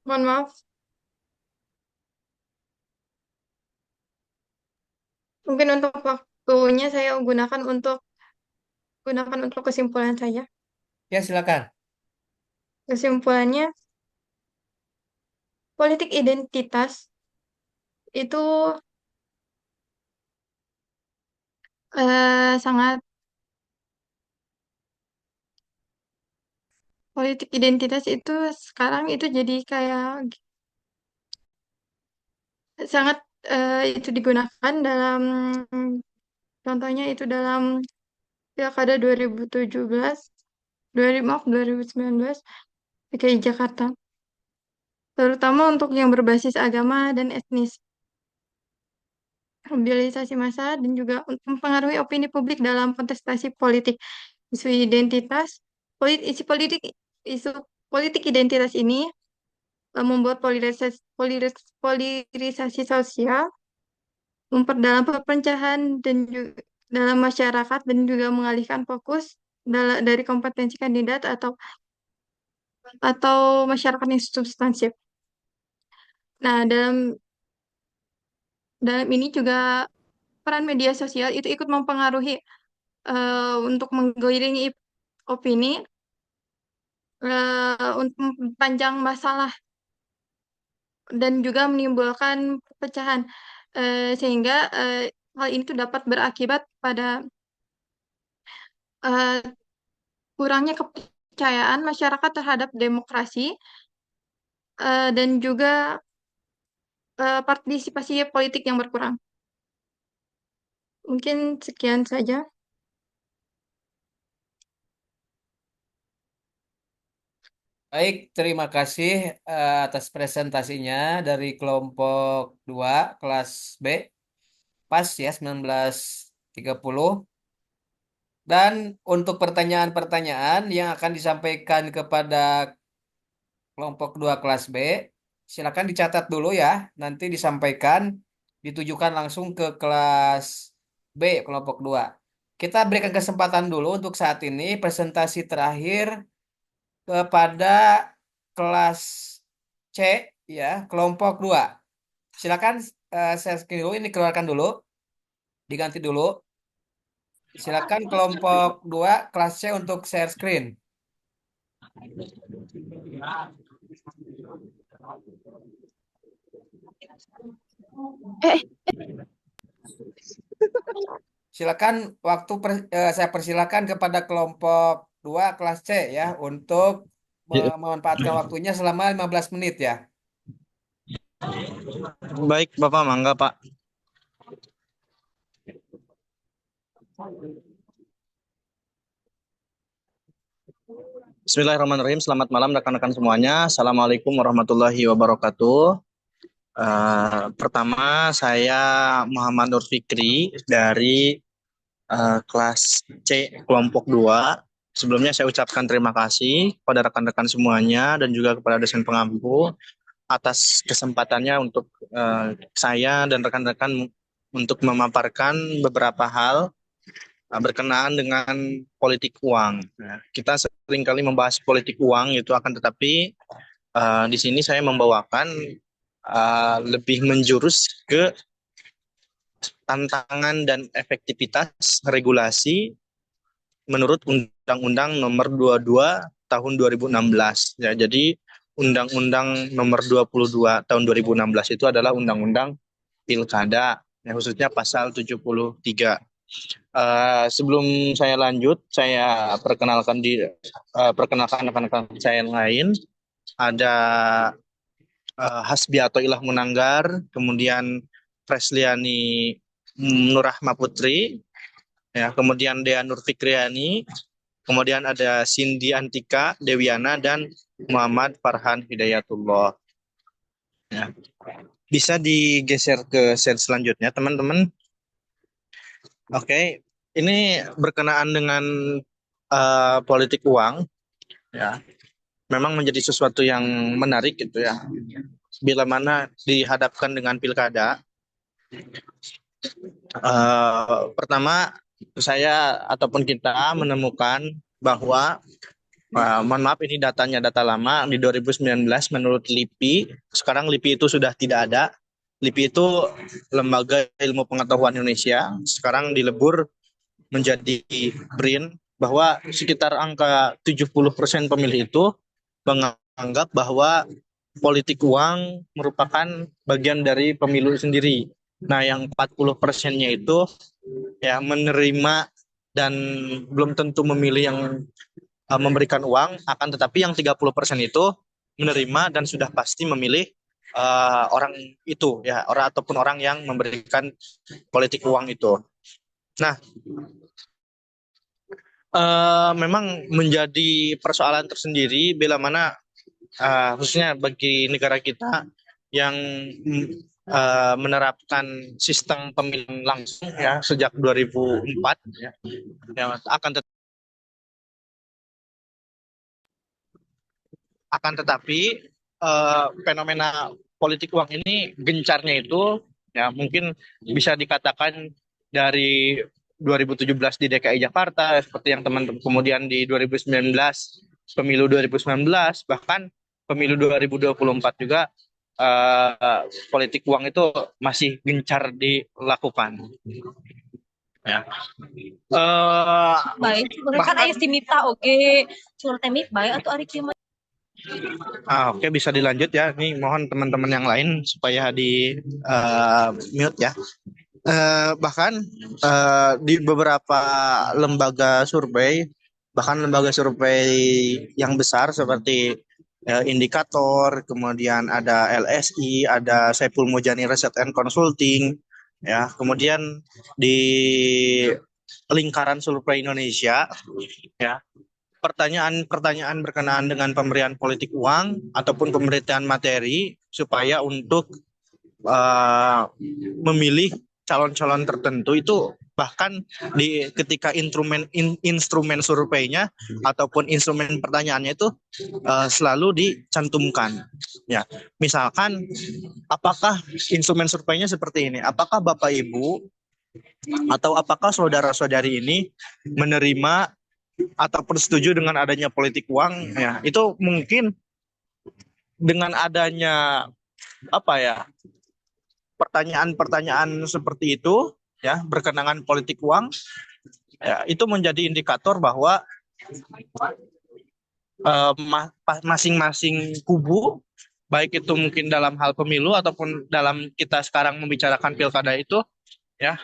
mohon maaf, mungkin untuk waktunya saya gunakan untuk kesimpulan saja. Ya, silakan. Kesimpulannya, politik identitas itu sangat politik identitas itu sekarang itu jadi kayak sangat itu digunakan dalam contohnya itu dalam Pilkada 2017, 2019 DKI Jakarta, terutama untuk yang berbasis agama dan etnis, mobilisasi massa dan juga untuk mempengaruhi opini publik dalam kontestasi politik. Isu identitas, isu politik identitas ini membuat polarisasi sosial, memperdalam perpecahan dan juga dalam masyarakat dan juga mengalihkan fokus dari kompetensi kandidat atau masyarakat yang substansif. Nah, dalam ini juga peran media sosial itu ikut mempengaruhi untuk menggiringi opini untuk mempanjang masalah dan juga menimbulkan perpecahan sehingga hal ini tuh dapat berakibat pada eh, kurangnya kepercayaan masyarakat terhadap demokrasi dan juga partisipasi politik yang berkurang. Mungkin sekian saja. Baik, terima kasih atas presentasinya dari kelompok 2 kelas B. Pas ya 19.30. Dan untuk pertanyaan-pertanyaan yang akan disampaikan kepada kelompok 2 kelas B, silakan dicatat dulu ya. Nanti disampaikan, ditujukan langsung ke kelas B, kelompok 2. Kita berikan kesempatan dulu untuk saat ini presentasi terakhir kepada kelas C, ya, kelompok 2. Silakan saya screen dulu, ini keluarkan dulu, diganti dulu. Silakan kelompok 2 kelas C untuk share screen. Eh, Silakan saya persilakan kepada kelompok 2 kelas C ya untuk memanfaatkan waktunya selama 15 menit ya. Baik, Bapak, mangga, Pak. Bismillahirrahmanirrahim. Selamat malam rekan-rekan semuanya. Assalamualaikum warahmatullahi wabarakatuh. Pertama, saya Muhammad Nur Fikri dari kelas C kelompok 2. Sebelumnya saya ucapkan terima kasih kepada rekan-rekan semuanya dan juga kepada dosen pengampu atas kesempatannya untuk saya dan rekan-rekan untuk memaparkan beberapa hal berkenaan dengan politik uang. Nah, kita seringkali membahas politik uang itu, akan tetapi di sini saya membawakan lebih menjurus ke tantangan dan efektivitas regulasi menurut Undang-Undang Nomor 22 Tahun 2016. Ya, jadi Undang-Undang Nomor 22 Tahun 2016 itu adalah Undang-Undang Pilkada, ya, khususnya pasal 73. Sebelum saya lanjut, saya perkenalkan rekan-rekan saya yang lain. Ada Hasbiato Ilah Munanggar, kemudian Presliani Nurahma Putri, ya, kemudian Dea Nur Fikriani, kemudian ada Cindy Antika Dewiana dan Muhammad Farhan Hidayatullah. Ya. Bisa digeser ke slide selanjutnya, teman-teman. Oke, ini berkenaan dengan politik uang, ya, memang menjadi sesuatu yang menarik gitu ya. Bila mana dihadapkan dengan pilkada, pertama saya ataupun kita menemukan bahwa mohon maaf, ini datanya data lama di 2019 menurut LIPI. Sekarang LIPI itu sudah tidak ada. LIPI itu Lembaga Ilmu Pengetahuan Indonesia, sekarang dilebur menjadi BRIN, bahwa sekitar angka 70% pemilih itu menganggap bahwa politik uang merupakan bagian dari pemilu sendiri. Nah, yang 40%-nya itu ya menerima dan belum tentu memilih yang memberikan uang, akan tetapi yang 30% itu menerima dan sudah pasti memilih orang itu, ya, orang ataupun orang yang memberikan politik uang itu. Nah, memang menjadi persoalan tersendiri bila mana khususnya bagi negara kita yang menerapkan sistem pemilihan langsung ya sejak 2004, ya, akan tetapi fenomena politik uang ini gencarnya itu ya mungkin bisa dikatakan dari 2017 di DKI Jakarta seperti yang teman-teman, kemudian di 2019 pemilu 2019, bahkan pemilu 2024 juga politik uang itu masih gencar dilakukan. Ya. Baik, kan aya simita oge, curhat temik baik atau ari kieu. Oke, bisa dilanjut ya. Nih mohon teman-teman yang lain supaya di mute ya. Bahkan di beberapa lembaga survei, bahkan lembaga survei yang besar seperti Indikator, kemudian ada LSI, ada Saiful Mujani Research and Consulting, ya, kemudian di lingkaran survei Indonesia, ya, pertanyaan-pertanyaan berkenaan dengan pemberian politik uang ataupun pemberian materi supaya untuk memilih calon-calon tertentu itu bahkan ketika instrumen surveinya ataupun instrumen pertanyaannya itu selalu dicantumkan. Ya, misalkan apakah instrumen surveinya seperti ini? Apakah Bapak Ibu atau apakah saudara-saudari ini menerima ataupun setuju dengan adanya politik uang? Ya, itu mungkin dengan adanya apa ya, pertanyaan-pertanyaan seperti itu ya berkenangan politik uang ya, itu menjadi indikator bahwa masing-masing kubu baik itu mungkin dalam hal pemilu ataupun dalam kita sekarang membicarakan pilkada itu ya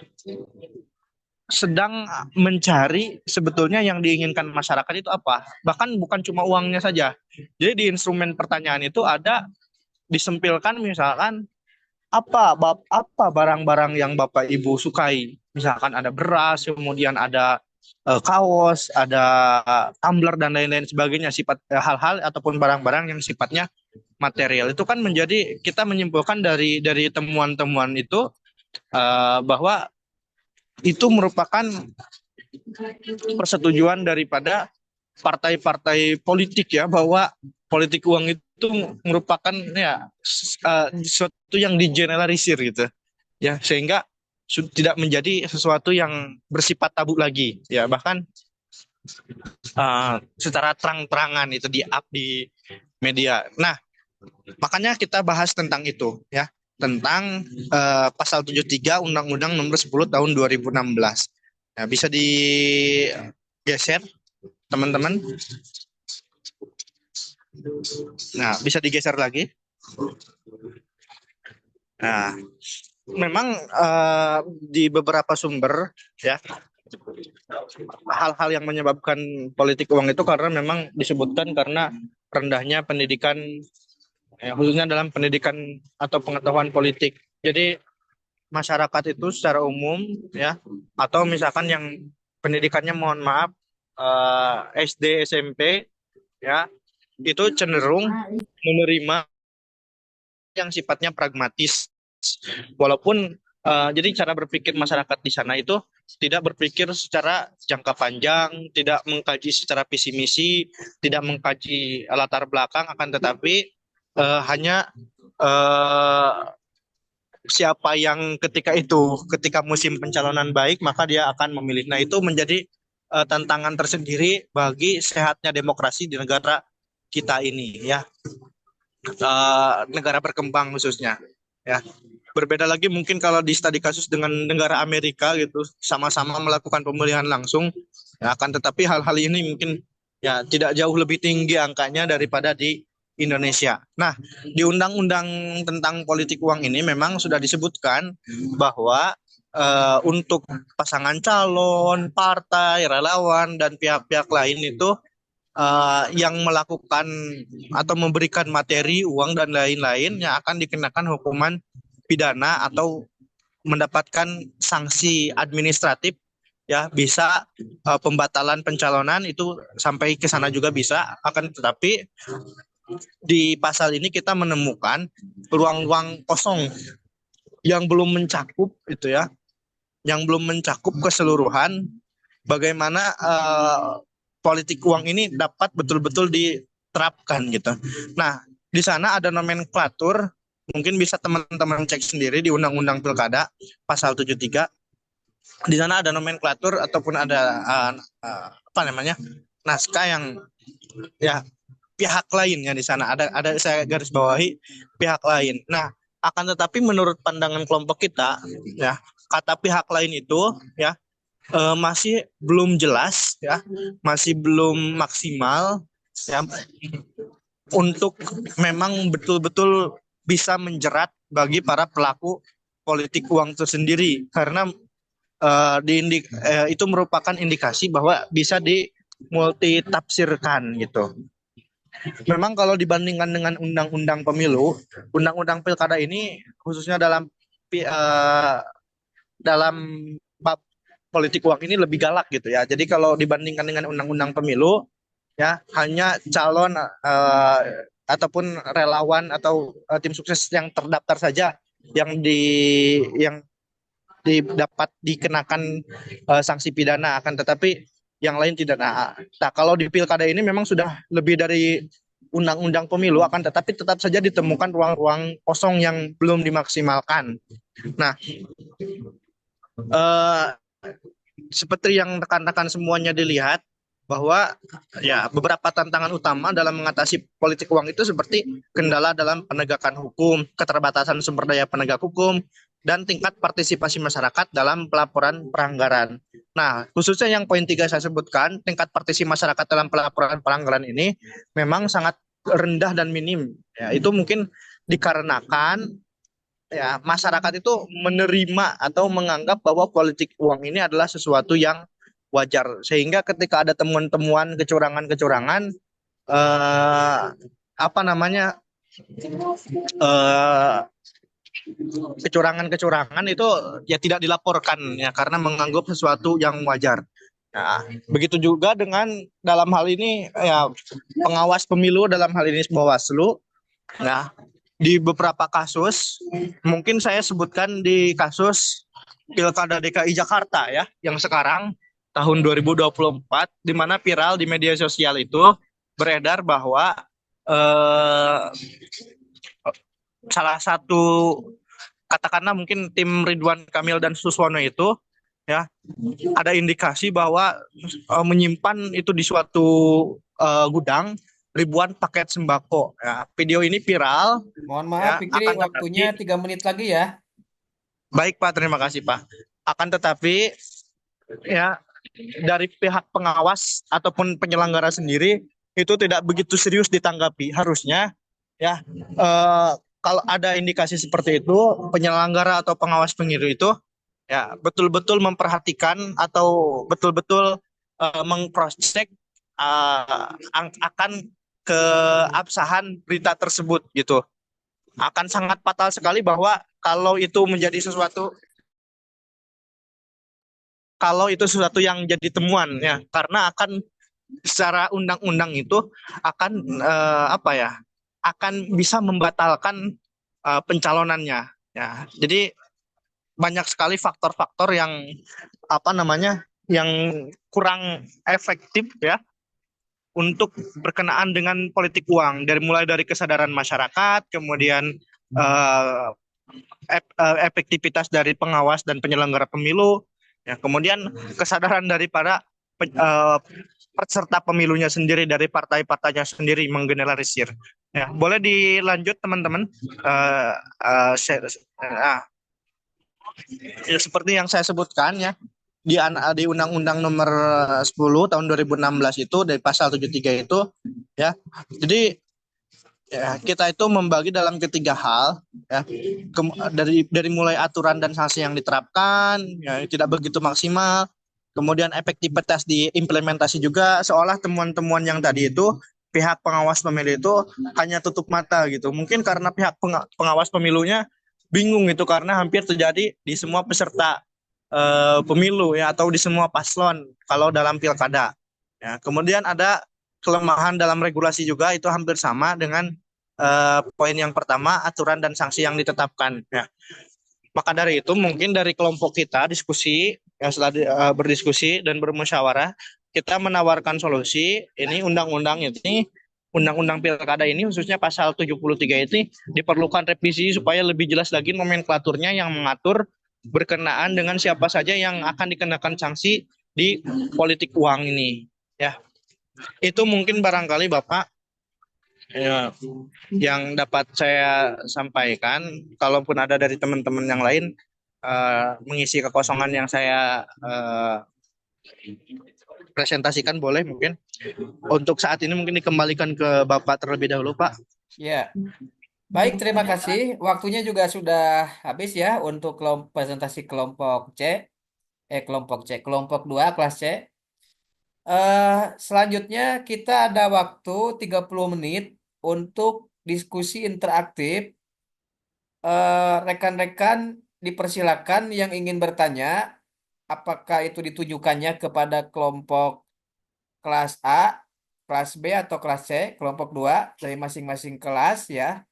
sedang mencari sebetulnya yang diinginkan masyarakat itu apa, bahkan bukan cuma uangnya saja. Jadi di instrumen pertanyaan itu ada disempilkan misalkan apa barang-barang yang Bapak Ibu sukai. Misalkan ada beras, kemudian ada kaos, ada tumbler dan lain-lain sebagainya, sifat hal-hal ataupun barang-barang yang sifatnya material. Itu kan menjadi kita menyimpulkan dari temuan-temuan itu bahwa itu merupakan persetujuan daripada partai-partai politik ya, bahwa politik uang itu merupakan ya sesuatu yang digeneralisir gitu ya, sehingga tidak menjadi sesuatu yang bersifat tabu lagi ya, bahkan secara terang-terangan itu di up di media. Nah, makanya kita bahas tentang itu ya, tentang pasal 73 Undang-Undang Nomor 10 Tahun 2016. Nah, bisa digeser teman-teman. Nah, bisa digeser lagi. Nah, memang di beberapa sumber ya, hal-hal yang menyebabkan politik uang itu karena memang disebutkan karena rendahnya pendidikan khususnya dalam pendidikan atau pengetahuan politik. Jadi masyarakat itu secara umum ya, atau misalkan yang pendidikannya mohon maaf SD SMP ya, itu cenderung menerima yang sifatnya pragmatis, walaupun jadi cara berpikir masyarakat di sana itu tidak berpikir secara jangka panjang, tidak mengkaji secara visi misi, tidak mengkaji latar belakang, akan tetapi hanya siapa yang ketika musim pencalonan baik maka dia akan memilih. Nah, itu menjadi tantangan tersendiri bagi sehatnya demokrasi di negara kita ini ya, negara berkembang khususnya ya. Berbeda lagi mungkin kalau di studi kasus dengan negara Amerika gitu, sama-sama melakukan pemilihan langsung ya, akan tetapi hal-hal ini mungkin ya tidak jauh lebih tinggi angkanya daripada di Indonesia. Nah, di undang-undang tentang politik uang ini memang sudah disebutkan bahwa untuk pasangan calon, partai, relawan, dan pihak-pihak lain itu yang melakukan atau memberikan materi, uang, dan lain-lain yang akan dikenakan hukuman pidana atau mendapatkan sanksi administratif ya, bisa pembatalan pencalonan, itu sampai ke sana juga bisa. Akan tetapi di pasal ini kita menemukan ruang-ruang kosong yang belum mencakup itu ya, yang belum mencakup keseluruhan bagaimana politik uang ini dapat betul-betul diterapkan gitu. Nah, di sana ada nomenklatur, mungkin bisa teman-teman cek sendiri di Undang-Undang Pilkada pasal 73. Di sana ada nomenklatur ataupun ada naskah yang ya pihak lain ya, di sana ada saya garis bawahi pihak lain. Nah, akan tetapi menurut pandangan kelompok kita ya, kata pihak lain itu ya masih belum jelas ya, masih belum maksimal ya untuk memang betul-betul bisa menjerat bagi para pelaku politik uang itu sendiri, karena itu merupakan indikasi bahwa bisa dimultitafsirkan gitu. Memang kalau dibandingkan dengan undang-undang pemilu, undang-undang pilkada ini khususnya dalam bab politik uang ini lebih galak gitu ya. Jadi kalau dibandingkan dengan undang-undang pemilu, ya, hanya calon ataupun relawan atau tim sukses yang terdaftar saja yang yang dapat dikenakan sanksi pidana, akan tetapi yang lain tidak. Nah, kalau di pilkada ini memang sudah lebih dari undang-undang pemilu, akan tetapi tetap saja ditemukan ruang-ruang kosong yang belum dimaksimalkan. Nah, eh, seperti yang rekan-rekan semuanya dilihat bahwa ya beberapa tantangan utama dalam mengatasi politik uang itu seperti kendala dalam penegakan hukum, keterbatasan sumber daya penegak hukum, dan tingkat partisipasi masyarakat dalam pelaporan pelanggaran. Nah, khususnya yang poin 3 saya sebutkan, tingkat partisipasi masyarakat dalam pelaporan pelanggaran ini memang sangat rendah dan minim. Ya, itu mungkin dikarenakan ya masyarakat itu menerima atau menganggap bahwa politik uang ini adalah sesuatu yang wajar, sehingga ketika ada temuan-temuan kecurangan-kecurangan eh, apa namanya eh, kecurangan-kecurangan itu ya tidak dilaporkan ya karena menganggap sesuatu yang wajar. Nah, begitu juga dengan dalam hal ini ya pengawas pemilu, dalam hal ini Bawaslu. Nah, di beberapa kasus, mungkin saya sebutkan di kasus Pilkada DKI Jakarta ya, yang sekarang tahun 2024, di mana viral di media sosial itu beredar bahwa eh, salah satu katakanlah mungkin tim Ridwan Kamil dan Suswono itu ya ada indikasi bahwa menyimpan itu di suatu gudang ribuan paket sembako. Ya, video ini viral. Mohon maaf, Ya, Fikri, akan waktunya tetapi 3 menit lagi ya. baik Pak, terima kasih Pak. Akan tetapi ya dari pihak pengawas ataupun penyelenggara sendiri itu tidak begitu serius ditanggapi. Harusnya ya kalau ada indikasi seperti itu, penyelenggara atau pengawas pemilu itu ya betul-betul memperhatikan atau betul-betul mengcross-check akan keabsahan berita tersebut gitu. Akan sangat fatal sekali bahwa kalau itu sesuatu yang jadi temuan ya, karena akan secara undang-undang itu akan apa ya, akan bisa membatalkan pencalonannya ya. Jadi banyak sekali faktor-faktor yang apa namanya yang kurang efektif ya untuk berkenaan dengan politik uang, dari mulai dari kesadaran masyarakat, kemudian eh, efektivitas dari pengawas dan penyelenggara pemilu, ya, kemudian kesadaran dari para peserta pemilunya sendiri, dari partai-partainya sendiri menggeneralisir. Ya, boleh dilanjut teman-teman. Ya, seperti yang saya sebutkan ya di Undang-Undang Nomor 10 tahun 2016 itu dari pasal 73 itu ya. Jadi ya, kita itu membagi dalam ketiga hal ya. Dari mulai aturan dan sanksi yang diterapkan ya tidak begitu maksimal, kemudian efektivitas diimplementasi juga, seolah temuan-temuan yang tadi itu pihak pengawas pemilu itu hanya tutup mata gitu. Mungkin karena pihak pengawas pemilunya bingung itu karena hampir terjadi di semua peserta pemilu ya atau di semua paslon kalau dalam pilkada. Ya, kemudian ada kelemahan dalam regulasi juga, itu hampir sama dengan poin yang pertama, aturan dan sanksi yang ditetapkan. Ya. Maka dari itu mungkin dari kelompok kita diskusi ya, setelah berdiskusi dan bermusyawarah, kita menawarkan solusi. Ini undang-undang pilkada ini khususnya pasal 73 ini diperlukan revisi supaya lebih jelas lagi nomenklaturnya yang mengatur berkenaan dengan siapa saja yang akan dikenakan sanksi di politik uang ini ya. Itu mungkin barangkali Bapak ya, yang dapat saya sampaikan. Kalaupun ada dari teman-teman yang lain mengisi kekosongan yang saya presentasikan, boleh mungkin. Untuk saat ini mungkin dikembalikan ke Bapak terlebih dahulu, Pak. Ya, baik, terima kasih. Waktunya juga sudah habis ya untuk presentasi kelompok C, kelompok 2 kelas C. Selanjutnya kita ada waktu 30 menit untuk diskusi interaktif. Rekan-rekan dipersilakan yang ingin bertanya, apakah itu ditujukannya kepada kelompok kelas A kelas B atau kelas C, kelompok 2 dari masing-masing kelas ya.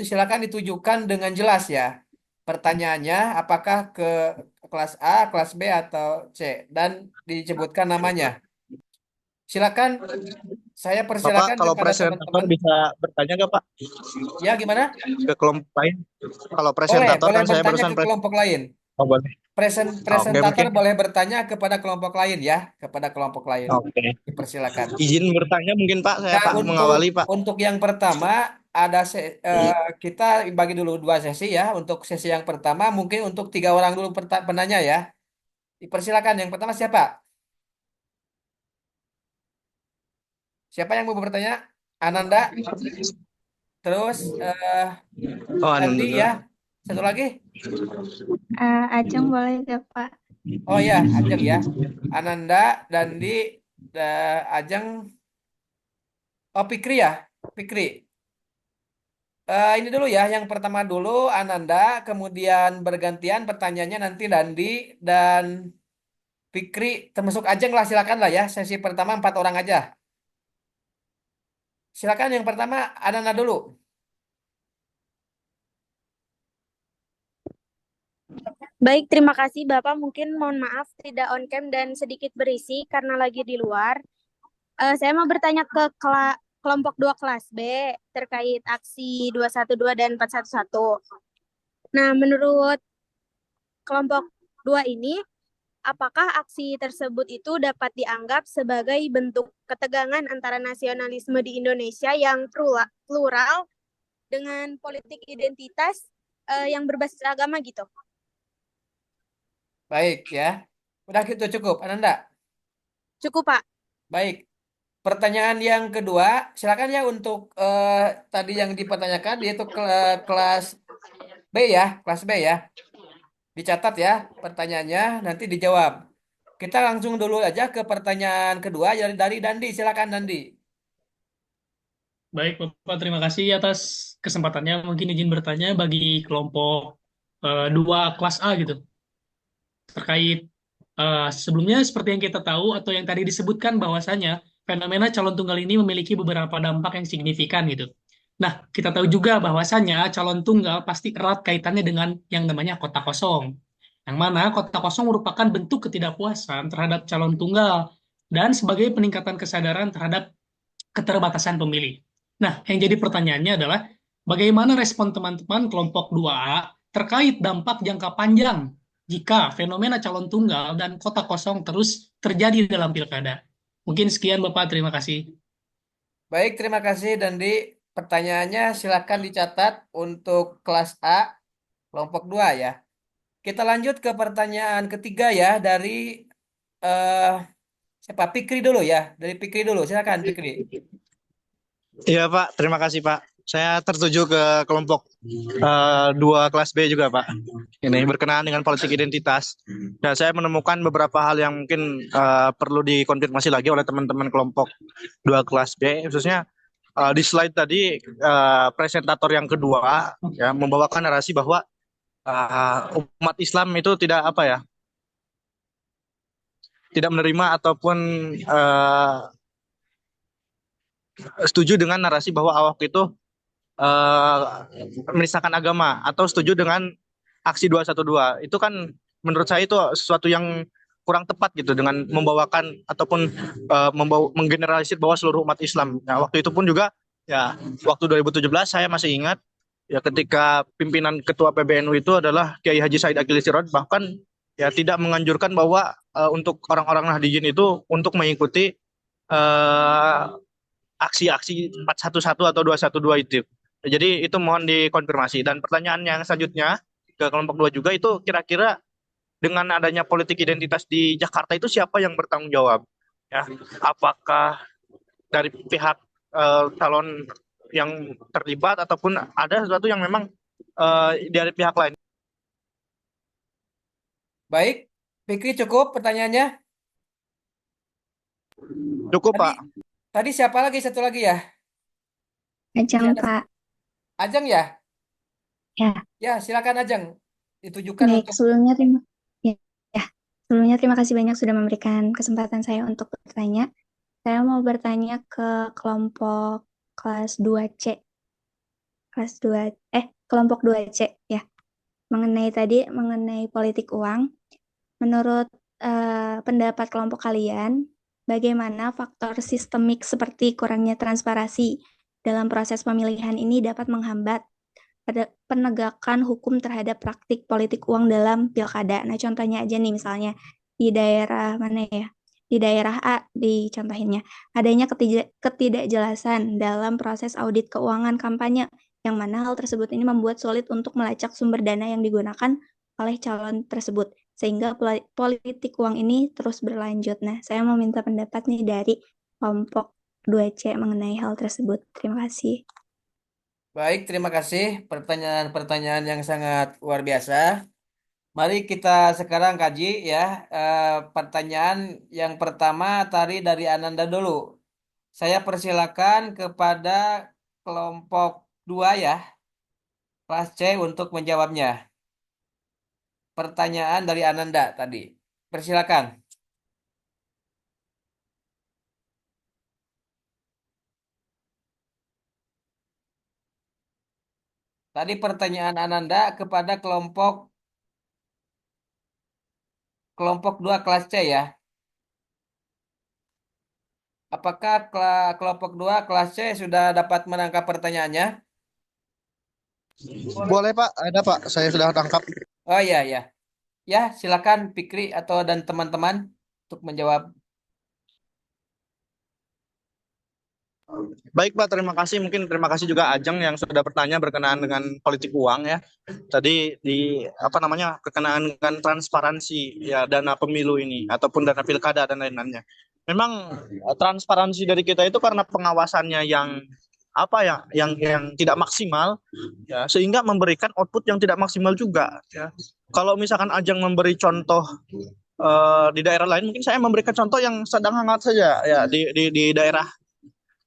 Silakan ditujukan dengan jelas ya. Pertanyaannya apakah ke kelas A, kelas B atau C dan disebutkan namanya. Silakan, saya Bapak, persilakan kalau kepada presentator teman-teman. bisa bertanya nggak Pak Ya, gimana? ke kelompok lain? Kalau Boleh, presentator boleh kan saya bertanya barusan ke kelompok lain. oh, boleh. Oke, Presentator mungkin. boleh bertanya kepada kelompok lain ya, kepada kelompok lain. Oke. Dipersilakan. Izin bertanya mungkin Pak, saya Nah, Pak untuk mengawali Pak. yang pertama kita bagi dulu 2 sesi ya. Untuk sesi yang pertama mungkin untuk 3 orang dulu penanya ya. Dipersilakan. Yang pertama siapa? Siapa yang mau bertanya? Ananda. Terus Oh, Andi Anu. ya. Satu lagi. Ajeng boleh ya, Pak? Oh ya, Ajeng ya. Ananda, Dandi, Ajeng. Oh, Pikri ya. Pikri. Ini dulu ya, yang pertama dulu Ananda, kemudian bergantian pertanyaannya nanti Dandi dan Fikri, termasuk Ajeng lah, silakan lah ya. Sesi pertama 4 orang aja. Silakan yang pertama Ananda dulu. Baik, terima kasih Bapak. Mungkin mohon maaf tidak on cam dan sedikit berisi karena lagi di luar. Saya mau bertanya ke kelompok 2 kelas B terkait aksi 212 dan 411. Nah, menurut kelompok 2 ini, apakah aksi tersebut itu dapat dianggap sebagai bentuk ketegangan antara nasionalisme di Indonesia yang plural dengan politik identitas yang berbasis agama gitu? Baik ya. Udah gitu cukup, Ananda. Cukup, Pak. Baik. Pertanyaan yang kedua, silakan ya untuk tadi yang dipertanyakan yaitu kelas B ya, kelas B ya. Dicatat ya pertanyaannya, nanti dijawab. Kita langsung dulu aja ke pertanyaan kedua dari Dandi. Silakan Dandi. Baik, Bapak, terima kasih atas kesempatannya. Mungkin izin bertanya bagi kelompok 2 kelas A gitu. Terkait sebelumnya seperti yang kita tahu atau yang tadi disebutkan bahwasanya fenomena calon tunggal ini memiliki beberapa dampak yang signifikan gitu. Nah, kita tahu juga bahwasanya calon tunggal pasti erat kaitannya dengan yang namanya kota kosong. Yang mana kota kosong merupakan bentuk ketidakpuasan terhadap calon tunggal dan sebagai peningkatan kesadaran terhadap keterbatasan pemilih. Nah, yang jadi pertanyaannya adalah bagaimana respon teman-teman kelompok 2A terkait dampak jangka panjang jika fenomena calon tunggal dan kota kosong terus terjadi dalam pilkada. Mungkin sekian Bapak, terima kasih. Baik, terima kasih Dandi. Pertanyaannya silakan dicatat untuk kelas A, kelompok 2 ya. Kita lanjut ke pertanyaan ketiga ya dari eh siapa? Pikri dulu ya. Dari Pikri dulu. Silakan Pikri. Iya Pak, terima kasih Pak. Saya tertuju ke kelompok 2 kelas B juga Pak. Ini berkenaan dengan politik identitas. Dan saya menemukan beberapa hal yang mungkin perlu dikonfirmasi lagi oleh teman-teman kelompok 2 kelas B. Khususnya di slide tadi presentator yang kedua ya membawakan narasi bahwa umat Islam itu tidak apa ya, tidak menerima ataupun setuju dengan narasi bahwa Ahok itu menistakan agama atau setuju dengan aksi 212. Itu kan menurut saya itu sesuatu yang kurang tepat gitu dengan membawakan ataupun menggeneralisir bahwa seluruh umat Islam. Nah, waktu itu pun juga ya waktu 2017 saya masih ingat ya ketika pimpinan ketua PBNU itu adalah Kiai Haji Said Akil Sirot, bahkan ya tidak menganjurkan bahwa untuk orang-orang Nahdliyin itu untuk mengikuti aksi-aksi 411 atau 212 itu. Jadi itu mohon dikonfirmasi. Dan pertanyaan yang selanjutnya ke kelompok 2 juga itu kira-kira dengan adanya politik identitas di Jakarta itu siapa yang bertanggung jawab? Ya, apakah dari pihak calon yang terlibat ataupun ada sesuatu yang memang dari pihak lain? Baik, Pikri cukup pertanyaannya? Cukup, Tadi, Pak. tadi siapa lagi? Satu lagi ya? Ajeng, Ada Pak. Ajeng ya? Ya, Ya, silakan Ajeng. Ditujukan baik. untuk Ya, sebelumnya terima kasih banyak sudah memberikan kesempatan saya untuk bertanya. Saya mau bertanya ke kelompok kelas 2C. Kelas 2, kelompok 2C ya. Mengenai politik uang. Menurut pendapat kelompok kalian, bagaimana faktor sistemik seperti kurangnya transparansi dalam proses pemilihan ini dapat menghambat penegakan hukum terhadap praktik politik uang dalam pilkada? Nah, contohnya aja nih misalnya di daerah mana ya? Di daerah A dicontohinnya, adanya ketidakjelasan dalam proses audit keuangan kampanye, yang mana hal tersebut ini membuat sulit untuk melacak sumber dana yang digunakan oleh calon tersebut, sehingga politik uang ini terus berlanjut. Nah, saya mau minta pendapat nih dari kelompok 2C mengenai hal tersebut. Terima kasih. Baik, terima kasih pertanyaan-pertanyaan yang sangat luar biasa. Mari kita sekarang kaji ya. Pertanyaan yang pertama tadi dari Ananda dulu. Saya persilakan kepada kelompok 2 ya, kelas C untuk menjawabnya. Pertanyaan dari Ananda tadi. Persilakan. Tadi pertanyaan Ananda kepada kelompok 2 kelas C ya. Apakah kelompok 2 kelas C sudah dapat menangkap pertanyaannya? Boleh Pak, ada Pak, saya sudah tangkap. Oh iya ya. Ya, silakan Fikri atau dan teman-teman untuk menjawab. Baik Pak, terima kasih. Mungkin terima kasih juga Ajeng yang sudah bertanya berkenaan dengan politik uang ya. Tadi di apa namanya berkenaan dengan transparansi ya dana pemilu ini ataupun dana pilkada dan lain-lainnya. Memang transparansi dari kita itu karena pengawasannya yang apa ya yang tidak maksimal ya sehingga memberikan output yang tidak maksimal juga ya. Kalau misalkan Ajeng memberi contoh di daerah lain, mungkin saya memberikan contoh yang sedang hangat saja ya di daerah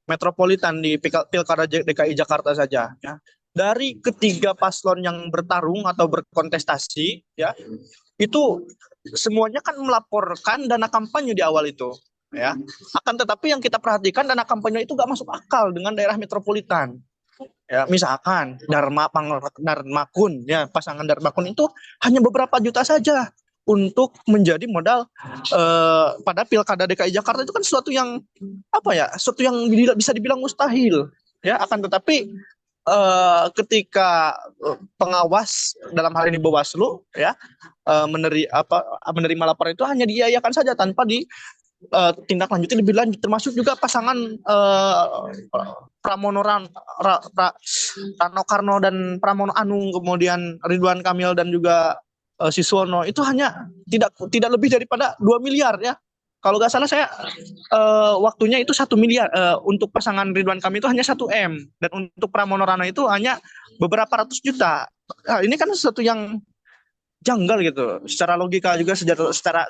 metropolitan di Pilkada DKI Jakarta saja ya. Dari ketiga paslon yang bertarung atau berkontestasi ya, itu semuanya kan melaporkan dana kampanye di awal itu ya. Akan tetapi yang kita perhatikan dana kampanye itu gak masuk akal dengan daerah metropolitan. Ya, misalkan Darmakun ya, pasangan Darmakun itu hanya beberapa juta saja untuk menjadi modal pada Pilkada DKI Jakarta. Itu kan sesuatu yang apa ya, sesuatu yang bisa dibilang mustahil ya. Akan tetapi ketika pengawas dalam hal ini Bawaslu ya menerima laporan itu hanya diiyakan saja tanpa di tindak lanjuti lebih lanjut, termasuk juga pasangan Pramono Rano Karno dan Pramono Anung, kemudian Ridwan Kamil dan juga Siswono, itu hanya tidak lebih daripada 2 miliar ya. Kalau nggak salah saya waktunya itu 1 miliar, untuk pasangan Ridwan Kamil itu hanya 1 M, dan untuk Pramono Rano itu hanya beberapa ratus juta. Nah, ini kan sesuatu yang janggal gitu. Secara logika juga secara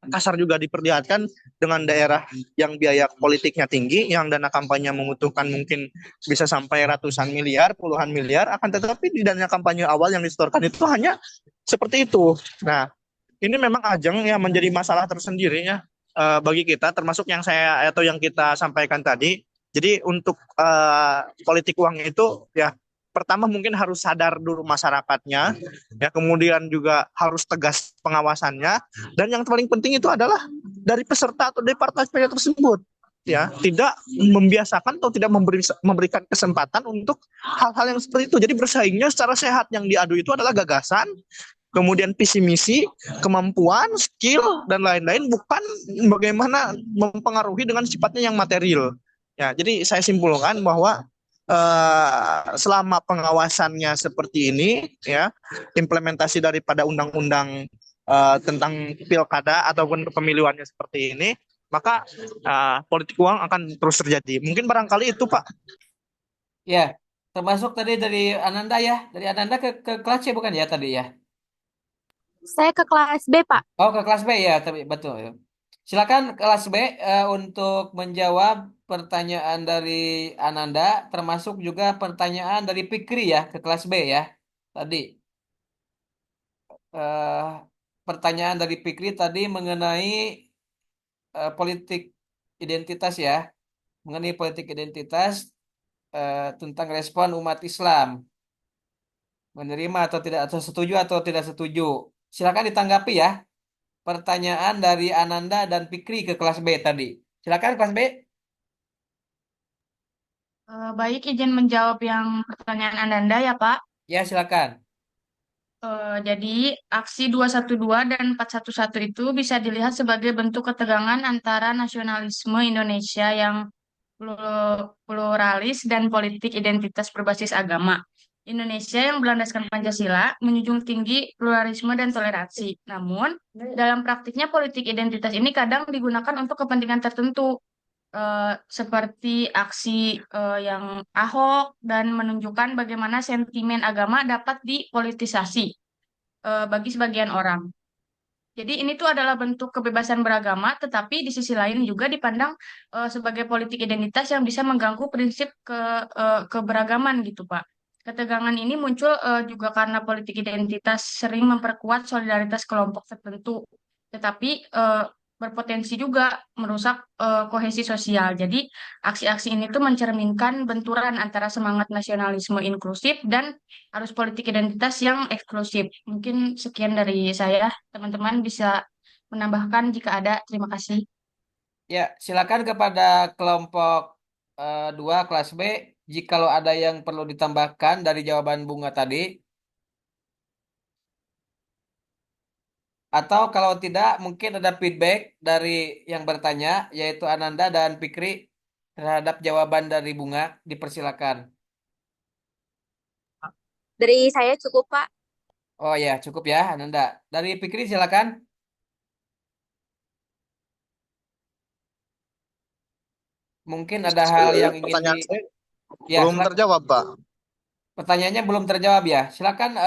kasar juga diperlihatkan dengan daerah yang biaya politiknya tinggi, yang dana kampanye membutuhkan mungkin bisa sampai ratusan miliar, puluhan miliar, akan tetapi di dana kampanye awal yang disetorkan itu hanya seperti itu. Nah, ini memang Ajeng yang menjadi masalah tersendiri ya bagi kita, termasuk yang saya atau yang kita sampaikan tadi. Jadi untuk politik uang itu ya, pertama mungkin harus sadar dulu masyarakatnya, ya kemudian juga harus tegas pengawasannya, dan yang paling penting itu adalah dari peserta atau dari partai tersebut, ya tidak membiasakan atau tidak memberikan kesempatan untuk hal-hal yang seperti itu. Jadi bersaingnya secara sehat, yang diadu itu adalah gagasan, kemudian visi misi, kemampuan, skill dan lain-lain, bukan bagaimana mempengaruhi dengan sifatnya yang material. Ya, jadi saya simpulkan bahwa selama pengawasannya seperti ini ya, implementasi daripada undang-undang tentang pilkada ataupun kepemiluannya seperti ini, maka politik uang akan terus terjadi. Mungkin barangkali itu Pak. Ya, termasuk tadi dari Ananda ya. Dari Ananda ke kelas C bukan ya tadi ya? Saya ke kelas B, Pak. Oh, ke kelas B ya, tapi betul ya. Silakan kelas B untuk menjawab pertanyaan dari Ananda, termasuk juga pertanyaan dari Fikri ya, ke kelas B ya. Tadi eh, pertanyaan dari Fikri tadi mengenai politik identitas ya, mengenai politik identitas tentang respon umat Islam, menerima atau tidak, atau tidak setuju. Silakan ditanggapi ya. Pertanyaan dari Ananda dan Fikri ke kelas B tadi. Silakan kelas B. Baik, izin menjawab yang pertanyaan Ananda ya, Pak. Ya, silakan. Jadi, aksi 212 dan 411 itu bisa dilihat sebagai bentuk ketegangan antara nasionalisme Indonesia yang pluralis dan politik identitas berbasis agama. Indonesia yang berlandaskan Pancasila menjunjung tinggi pluralisme dan toleransi. Namun, dalam praktiknya politik identitas ini kadang digunakan untuk kepentingan tertentu, seperti aksi yang Ahok dan menunjukkan bagaimana sentimen agama dapat dipolitisasi bagi sebagian orang. Jadi ini tuh adalah bentuk kebebasan beragama, tetapi di sisi lain juga dipandang sebagai politik identitas yang bisa mengganggu prinsip keberagaman gitu, Pak. Ketegangan ini muncul juga karena politik identitas sering memperkuat solidaritas kelompok tertentu, tetapi berpotensi juga merusak kohesi sosial. Jadi aksi-aksi ini tuh mencerminkan benturan antara semangat nasionalisme inklusif dan arus politik identitas yang eksklusif. Mungkin sekian dari saya. Teman-teman bisa menambahkan jika ada. Terima kasih. Ya, silakan kepada kelompok 2 kelas B. Jikalau ada yang perlu ditambahkan dari jawaban Bunga tadi, atau kalau tidak, mungkin ada feedback dari yang bertanya, yaitu Ananda dan Fikri terhadap jawaban dari Bunga, dipersilakan. Dari saya cukup, Pak. Oh ya, cukup ya, Ananda. Dari Fikri silakan. Mungkin ada hal yang ingin Pertanyaan saya ya, belum silakan. terjawab, Pak. Pertanyaannya belum terjawab ya. Silakan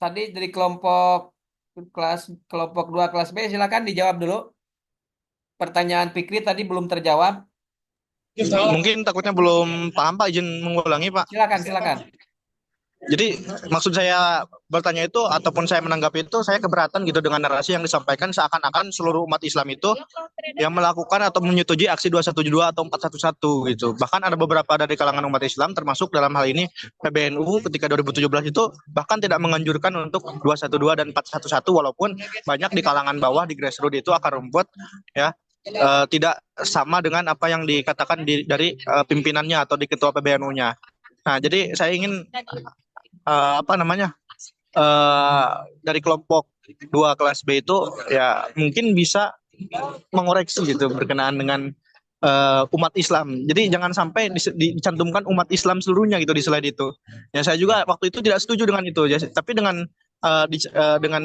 tadi dari kelompok 2 kelas B silakan dijawab dulu. Pertanyaan Fikri tadi belum terjawab. Mungkin takutnya belum paham, Pak. Izin mengulangi, Pak. Silakan, silakan. Jadi maksud saya bertanya itu ataupun saya menanggapi itu, saya keberatan gitu dengan narasi yang disampaikan seakan-akan seluruh umat Islam itu yang melakukan atau menyetujui aksi 212 atau 411 gitu. Bahkan ada beberapa dari kalangan umat Islam termasuk dalam hal ini PBNU ketika 2017 itu bahkan tidak menganjurkan untuk 212 dan 411 walaupun banyak di kalangan bawah di grassroots itu akar rumput ya tidak sama dengan apa yang dikatakan dari pimpinannya atau di ketua PBNU-nya. Nah, jadi saya ingin dari kelompok 2 kelas B itu ya mungkin bisa mengoreksi gitu berkenaan dengan umat Islam. Jadi jangan sampai dicantumkan umat Islam seluruhnya gitu di slide itu. Ya saya juga waktu itu tidak setuju dengan itu. Ya, tapi dengan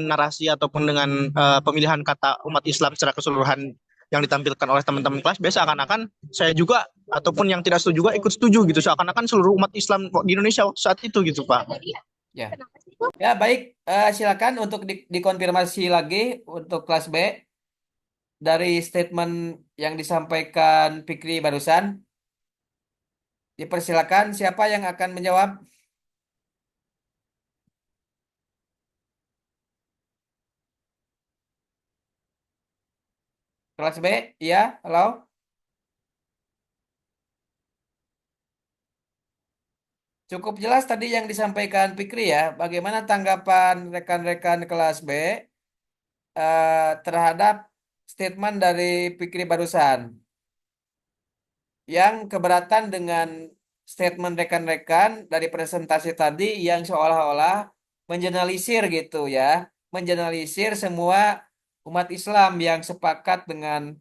narasi ataupun dengan pemilihan kata umat Islam secara keseluruhan yang ditampilkan oleh teman-teman kelas B seakan-akan saya juga ataupun yang tidak setuju juga ikut setuju gitu seakan-akan seluruh umat Islam di Indonesia waktu saat itu gitu Pak. Ya. Ya, baik. Silakan untuk dikonfirmasi lagi untuk kelas B dari statement yang disampaikan Fikri barusan. Dipersilakan siapa yang akan menjawab? Kelas B, iya, halo. Cukup jelas tadi yang disampaikan Fikri ya. Bagaimana tanggapan rekan-rekan kelas B terhadap statement dari Fikri barusan? Yang keberatan dengan statement rekan-rekan dari presentasi tadi yang seolah-olah mengeneralisir gitu ya. Mengeneralisir semua umat Islam yang sepakat dengan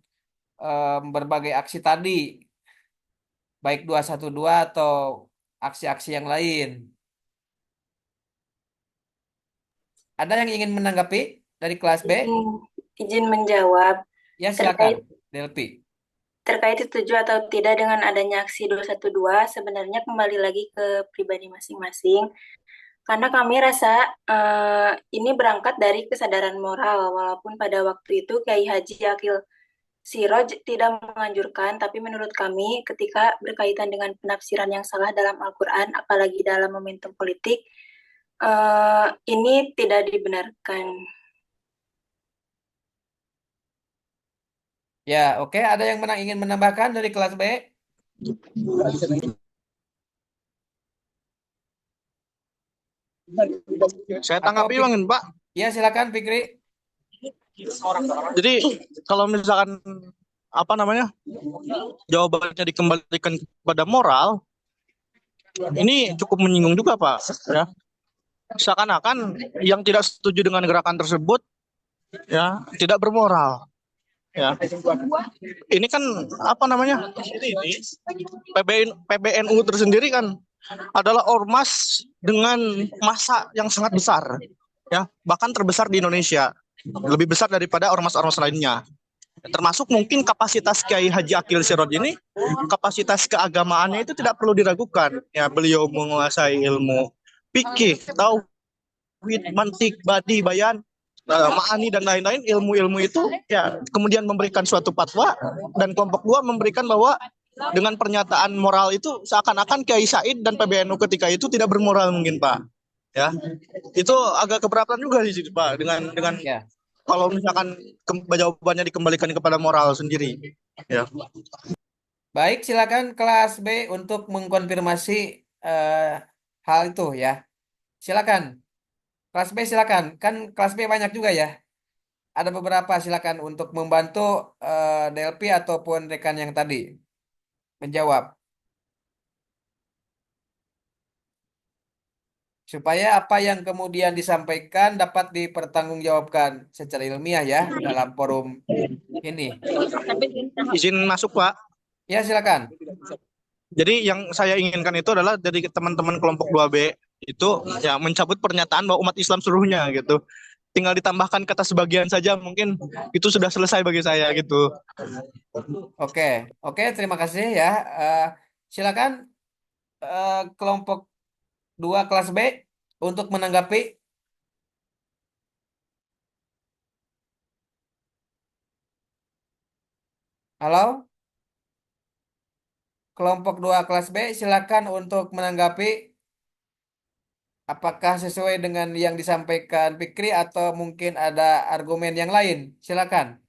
berbagai aksi tadi. Baik 212 atau aksi-aksi yang lain. Ada yang ingin menanggapi dari kelas B? Izin menjawab. Ya, silakan, Delpi. Terkait setuju atau tidak dengan adanya aksi 212, sebenarnya kembali lagi ke pribadi masing-masing. Karena kami rasa ini berangkat dari kesadaran moral, walaupun pada waktu itu Kiai Haji Akil Siroj tidak menganjurkan, tapi menurut kami ketika berkaitan dengan penafsiran yang salah dalam Al-Quran, apalagi dalam momentum politik, ini tidak dibenarkan. Ya, oke. Ada yang ingin menambahkan dari kelas B? Saya Atau tanggapi Bang, Pak. Ya, silakan Fikri. Jadi kalau misalkan apa namanya jawabannya dikembalikan kepada moral, ini cukup menyinggung juga Pak. Ya, seakan-akan yang tidak setuju dengan gerakan tersebut ya tidak bermoral. Ya, ini kan apa namanya PBNU tersendiri kan adalah ormas dengan massa yang sangat besar, ya bahkan terbesar di Indonesia, lebih besar daripada ormas-ormas lainnya. Termasuk mungkin kapasitas Kiai Haji Akil Siroj ini, kapasitas keagamaannya itu tidak perlu diragukan. Ya, beliau menguasai ilmu fikih, tauhid, mantik, badi, bayan, ma'ani dan lain-lain. Ilmu-ilmu itu ya kemudian memberikan suatu fatwa, dan kelompok dua memberikan bahwa dengan pernyataan moral itu seakan-akan Kiai Said dan PBNU ketika itu tidak bermoral mungkin Pak. Ya, itu agak keberatan juga di situ Pak dengan Ya. kalau misalkan jawabannya dikembalikan kepada moral sendiri. Ya. Baik, silakan kelas B untuk mengkonfirmasi hal itu ya. Silakan. Kelas B silakan. Kan kelas B banyak juga ya. Ada beberapa silakan untuk membantu DLP ataupun rekan yang tadi menjawab. Supaya apa yang kemudian disampaikan dapat dipertanggungjawabkan secara ilmiah ya dalam forum ini. Izin masuk Pak. Ya, silakan. Jadi yang saya inginkan itu adalah dari teman-teman kelompok 2B itu ya mencabut pernyataan bahwa umat Islam seluruhnya gitu. Tinggal ditambahkan kata sebagian saja, mungkin itu sudah selesai bagi saya gitu. Oke, oke, terima kasih ya. Silakan kelompok 2 kelas B untuk menanggapi. Halo, kelompok 2 kelas B silakan untuk menanggapi apakah sesuai dengan yang disampaikan Fikri atau mungkin ada argumen yang lain. Silakan.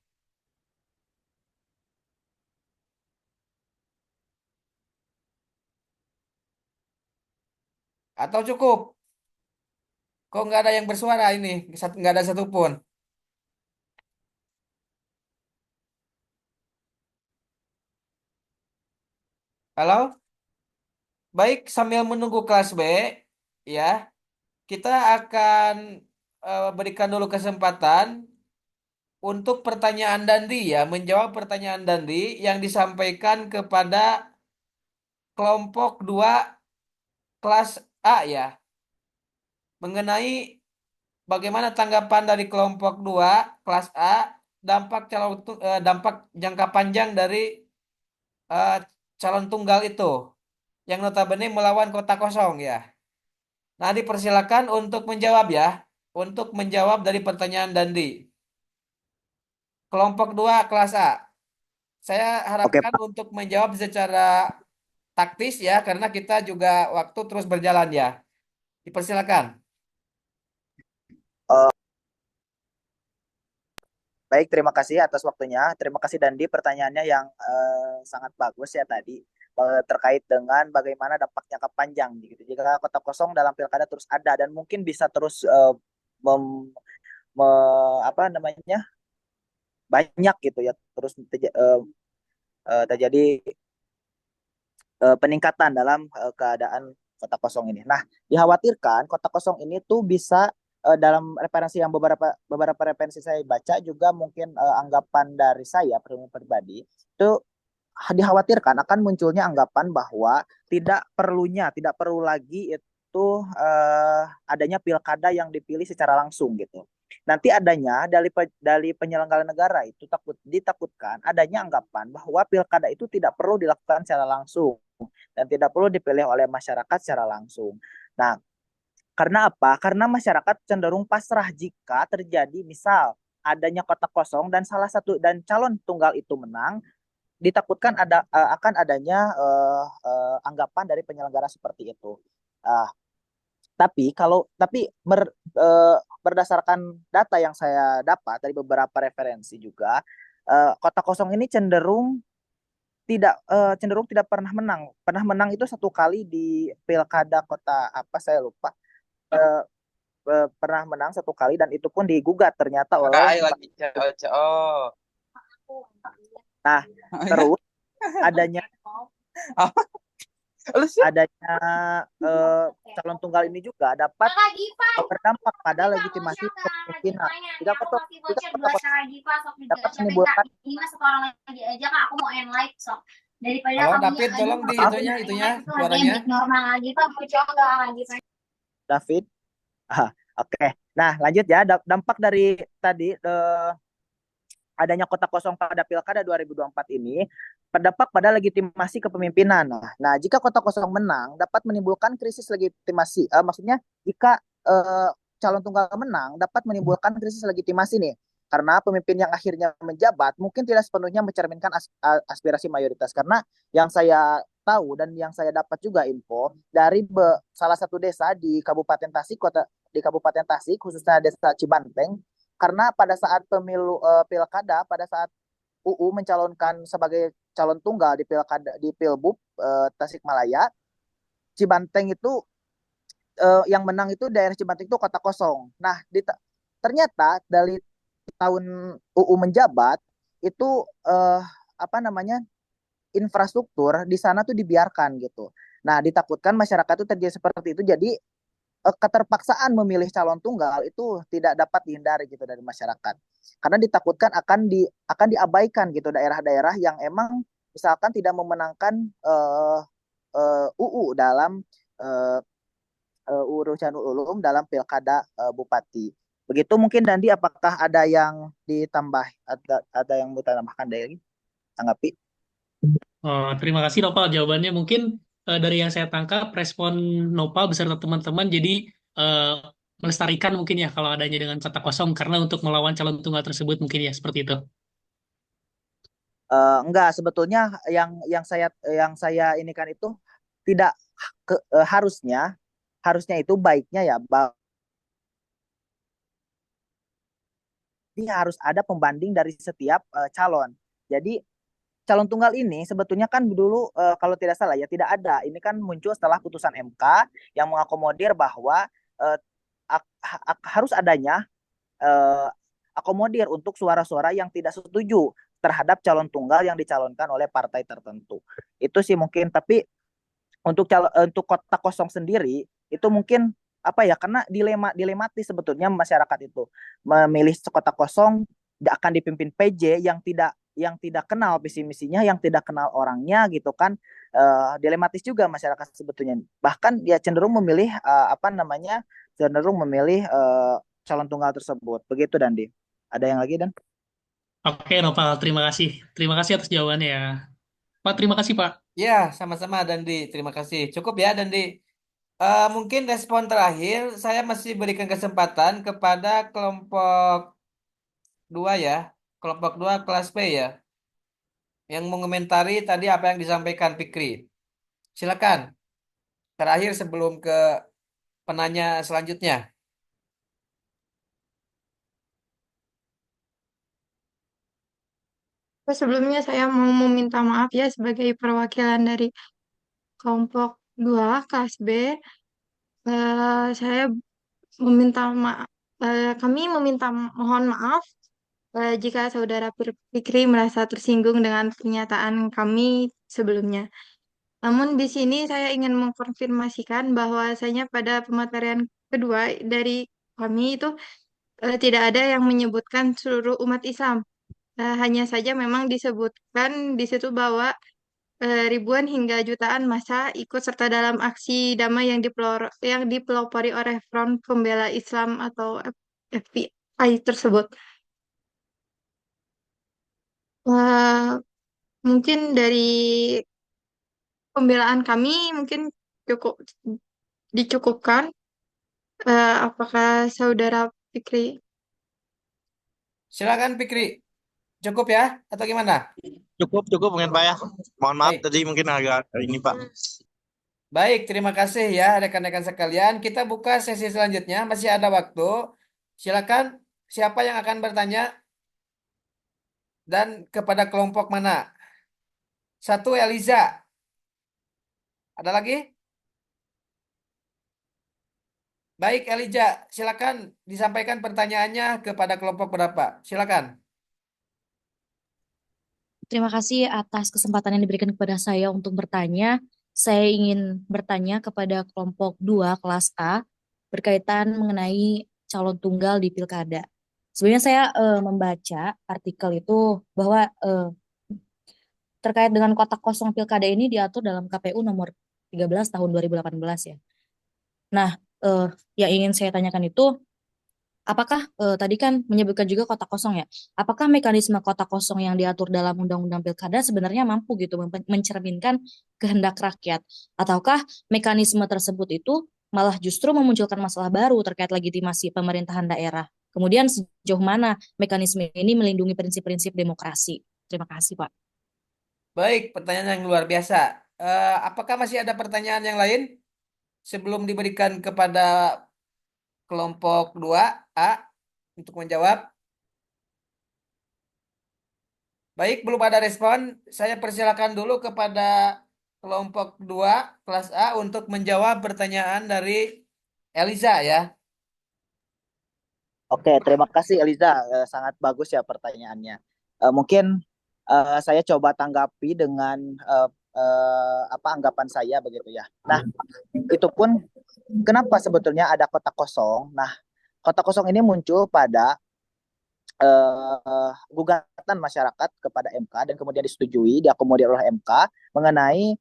Atau cukup? Kok nggak ada yang bersuara ini? Nggak ada satupun. Halo? Baik, sambil menunggu kelas B, ya, kita akan berikan dulu kesempatan untuk pertanyaan Dandi ya, menjawab pertanyaan Dandi yang disampaikan kepada kelompok 2 kelas A ya, mengenai bagaimana tanggapan dari kelompok 2 kelas A dampak jangka panjang dari eh, calon tunggal itu yang notabene melawan kota kosong ya. Nah, dipersilakan untuk menjawab ya, untuk menjawab dari pertanyaan Dandi. Kelompok 2 kelas A. Saya Oke, harapkan Pak. untuk menjawab secara taktis ya, karena kita juga waktu terus berjalan ya. Dipersilakan. Eh, Baik, terima kasih atas waktunya. Terima kasih Dandi, pertanyaannya yang sangat bagus ya tadi, terkait dengan bagaimana dampak jangka panjang gitu. Jika kota kosong dalam pilkada terus ada dan mungkin bisa terus apa namanya banyak gitu ya, terus terjadi peningkatan dalam keadaan kota kosong ini. Nah, dikhawatirkan kota kosong ini tuh bisa dalam referensi yang beberapa referensi saya baca juga, mungkin anggapan dari saya pribadi itu dikhawatirkan akan munculnya anggapan bahwa tidak perlu lagi itu adanya pilkada yang dipilih secara langsung gitu. Nanti adanya dari penyelenggara negara itu ditakutkan adanya anggapan bahwa pilkada itu tidak perlu dilakukan secara langsung dan tidak perlu dipilih oleh masyarakat secara langsung. Nah, karena apa? Karena masyarakat cenderung pasrah jika terjadi misal adanya kota kosong dan salah satu dan calon tunggal itu menang, ditakutkan akan adanya anggapan dari penyelenggara seperti itu. Uh, berdasarkan data yang saya dapat dari beberapa referensi juga, kota kosong ini cenderung tidak pernah menang. Pernah menang itu satu kali di pilkada kota apa saya lupa. Eh, Pernah menang satu kali dan itu pun digugat ternyata Kakak oleh. ayo lagi oh. Nah, terus adanya calon tunggal ini juga dapat berdampak pada legitimasi kepemimpinan. Jika dapat menimbulkan Halo David, tolong di itunya suaranya. David. Oke. Nah, lanjut ya. Dampak dari tadi adanya kota kosong pada Pilkada 2024 ini berdampak pada legitimasi kepemimpinan. Nah, jika kota kosong menang dapat menimbulkan krisis legitimasi. Maksudnya jika calon tunggal menang dapat menimbulkan krisis legitimasi nih. Karena pemimpin yang akhirnya menjabat mungkin tidak sepenuhnya mencerminkan aspirasi mayoritas. Karena yang saya tahu dan yang saya dapat juga info dari salah satu desa di Kabupaten Tasik, khususnya desa Cibanteng, karena pada saat pemilu pilkada, pada saat UU mencalonkan sebagai calon tunggal di pilkada di Pilbub Tasikmalaya, Cibanteng itu yang menang itu daerah Cibanteng itu kota kosong. Nah, ternyata dari tahun UU menjabat itu apa namanya infrastruktur di sana tuh dibiarkan gitu. Nah, ditakutkan masyarakat itu terjadi seperti itu. Jadi keterpaksaan memilih calon tunggal itu tidak dapat dihindari gitu dari masyarakat. Karena ditakutkan akan diabaikan gitu daerah-daerah yang emang misalkan tidak memenangkan UU dalam urusan ulum dalam pilkada bupati. Begitu mungkin Dandi, apakah ada yang ditambah, ada yang mau tambahkan dari tanggapi? Terima kasih Nopal jawabannya. Mungkin dari yang saya tangkap respon Nopal beserta teman-teman jadi melestarikan mungkin ya kalau adanya dengan kota kosong karena untuk melawan calon tunggal tersebut mungkin ya seperti itu. Enggak, sebetulnya yang saya inikan itu tidak harusnya itu baiknya ya ini harus ada pembanding dari setiap calon. Jadi calon tunggal ini sebetulnya kan dulu kalau tidak salah ya tidak ada. Ini kan muncul setelah putusan MK yang mengakomodir bahwa harus adanya akomodir untuk suara-suara yang tidak setuju terhadap calon tunggal yang dicalonkan oleh partai tertentu. Itu sih mungkin, tapi untuk kota kosong sendiri itu mungkin apa ya, karena dilematis sebetulnya masyarakat itu memilih kota kosong akan dipimpin PJ yang tidak kenal visi misinya, yang tidak kenal orangnya gitu kan. Dilematis juga masyarakat sebetulnya, bahkan ya cenderung memilih calon tunggal tersebut. Begitu Dandi. Ada yang lagi Dan? Oke Nopal, terima kasih. Terima kasih atas jawabannya ya. Pak, terima kasih Pak. Ya, sama-sama Dandi. Terima kasih. Cukup ya Dandi. Mungkin respon terakhir saya masih berikan kesempatan kepada kelompok 2 ya. Kelompok 2 kelas P ya. Yang mengomentari tadi apa yang disampaikan Fikri. Silakan. Terakhir sebelum ke penanya selanjutnya. Sebelumnya saya mau meminta maaf ya sebagai perwakilan dari kelompok 2 kelas B. Saya meminta maaf, kami meminta mohon maaf jika saudara Fikri merasa tersinggung dengan pernyataan kami sebelumnya. Namun di sini saya ingin mengkonfirmasikan bahwasanya pada pematerian kedua dari kami itu tidak ada yang menyebutkan seluruh umat Islam. Hanya saja memang disebutkan di situ bahwa ribuan hingga jutaan massa ikut serta dalam aksi damai yang dipelopori oleh Front Pembela Islam atau FPI tersebut. Mungkin dari pembelaan kami mungkin cukup dicukupkan. Apakah saudara Fikri? Silakan Fikri. Cukup ya atau gimana? Cukup mungkin Pak ya. Mohon maaf tadi mungkin agak ini Pak. Baik, terima kasih ya rekan-rekan sekalian. Kita buka sesi selanjutnya, masih ada waktu. Silakan, siapa yang akan bertanya? dan kepada kelompok mana? 1 Eliza. Ada lagi? Baik Eliza, silakan disampaikan pertanyaannya kepada kelompok berapa. Silakan. Terima kasih atas kesempatan yang diberikan kepada saya untuk bertanya. Saya ingin bertanya kepada kelompok 2 kelas A berkaitan mengenai calon tunggal di pilkada. Sebenarnya saya membaca artikel itu bahwa terkait dengan kotak kosong pilkada ini diatur dalam KPU nomor 13 tahun 2018 ya. Nah, yang ingin saya tanyakan itu apakah tadi kan menyebutkan juga kotak kosong ya? Apakah mekanisme kotak kosong yang diatur dalam Undang-Undang Pilkada sebenarnya mampu gitu mencerminkan kehendak rakyat? Ataukah mekanisme tersebut itu malah justru memunculkan masalah baru terkait legitimasi pemerintahan daerah? Kemudian sejauh mana mekanisme ini melindungi prinsip-prinsip demokrasi? Terima kasih, Pak. Baik, pertanyaan yang luar biasa. Apakah masih ada pertanyaan yang lain sebelum diberikan kepada kelompok 2A untuk menjawab? Baik, belum ada respon. Saya persilakan dulu kepada kelompok 2 kelas A untuk menjawab pertanyaan dari Eliza ya. Oke, terima kasih Eliza. Sangat bagus ya pertanyaannya. Mungkin saya coba tanggapi dengan apa anggapan saya begitu ya. Nah, itu pun kenapa sebetulnya ada kotak kosong. Nah, kotak kosong ini muncul pada gugatan masyarakat kepada MK dan kemudian disetujui, diakomodir oleh MK mengenai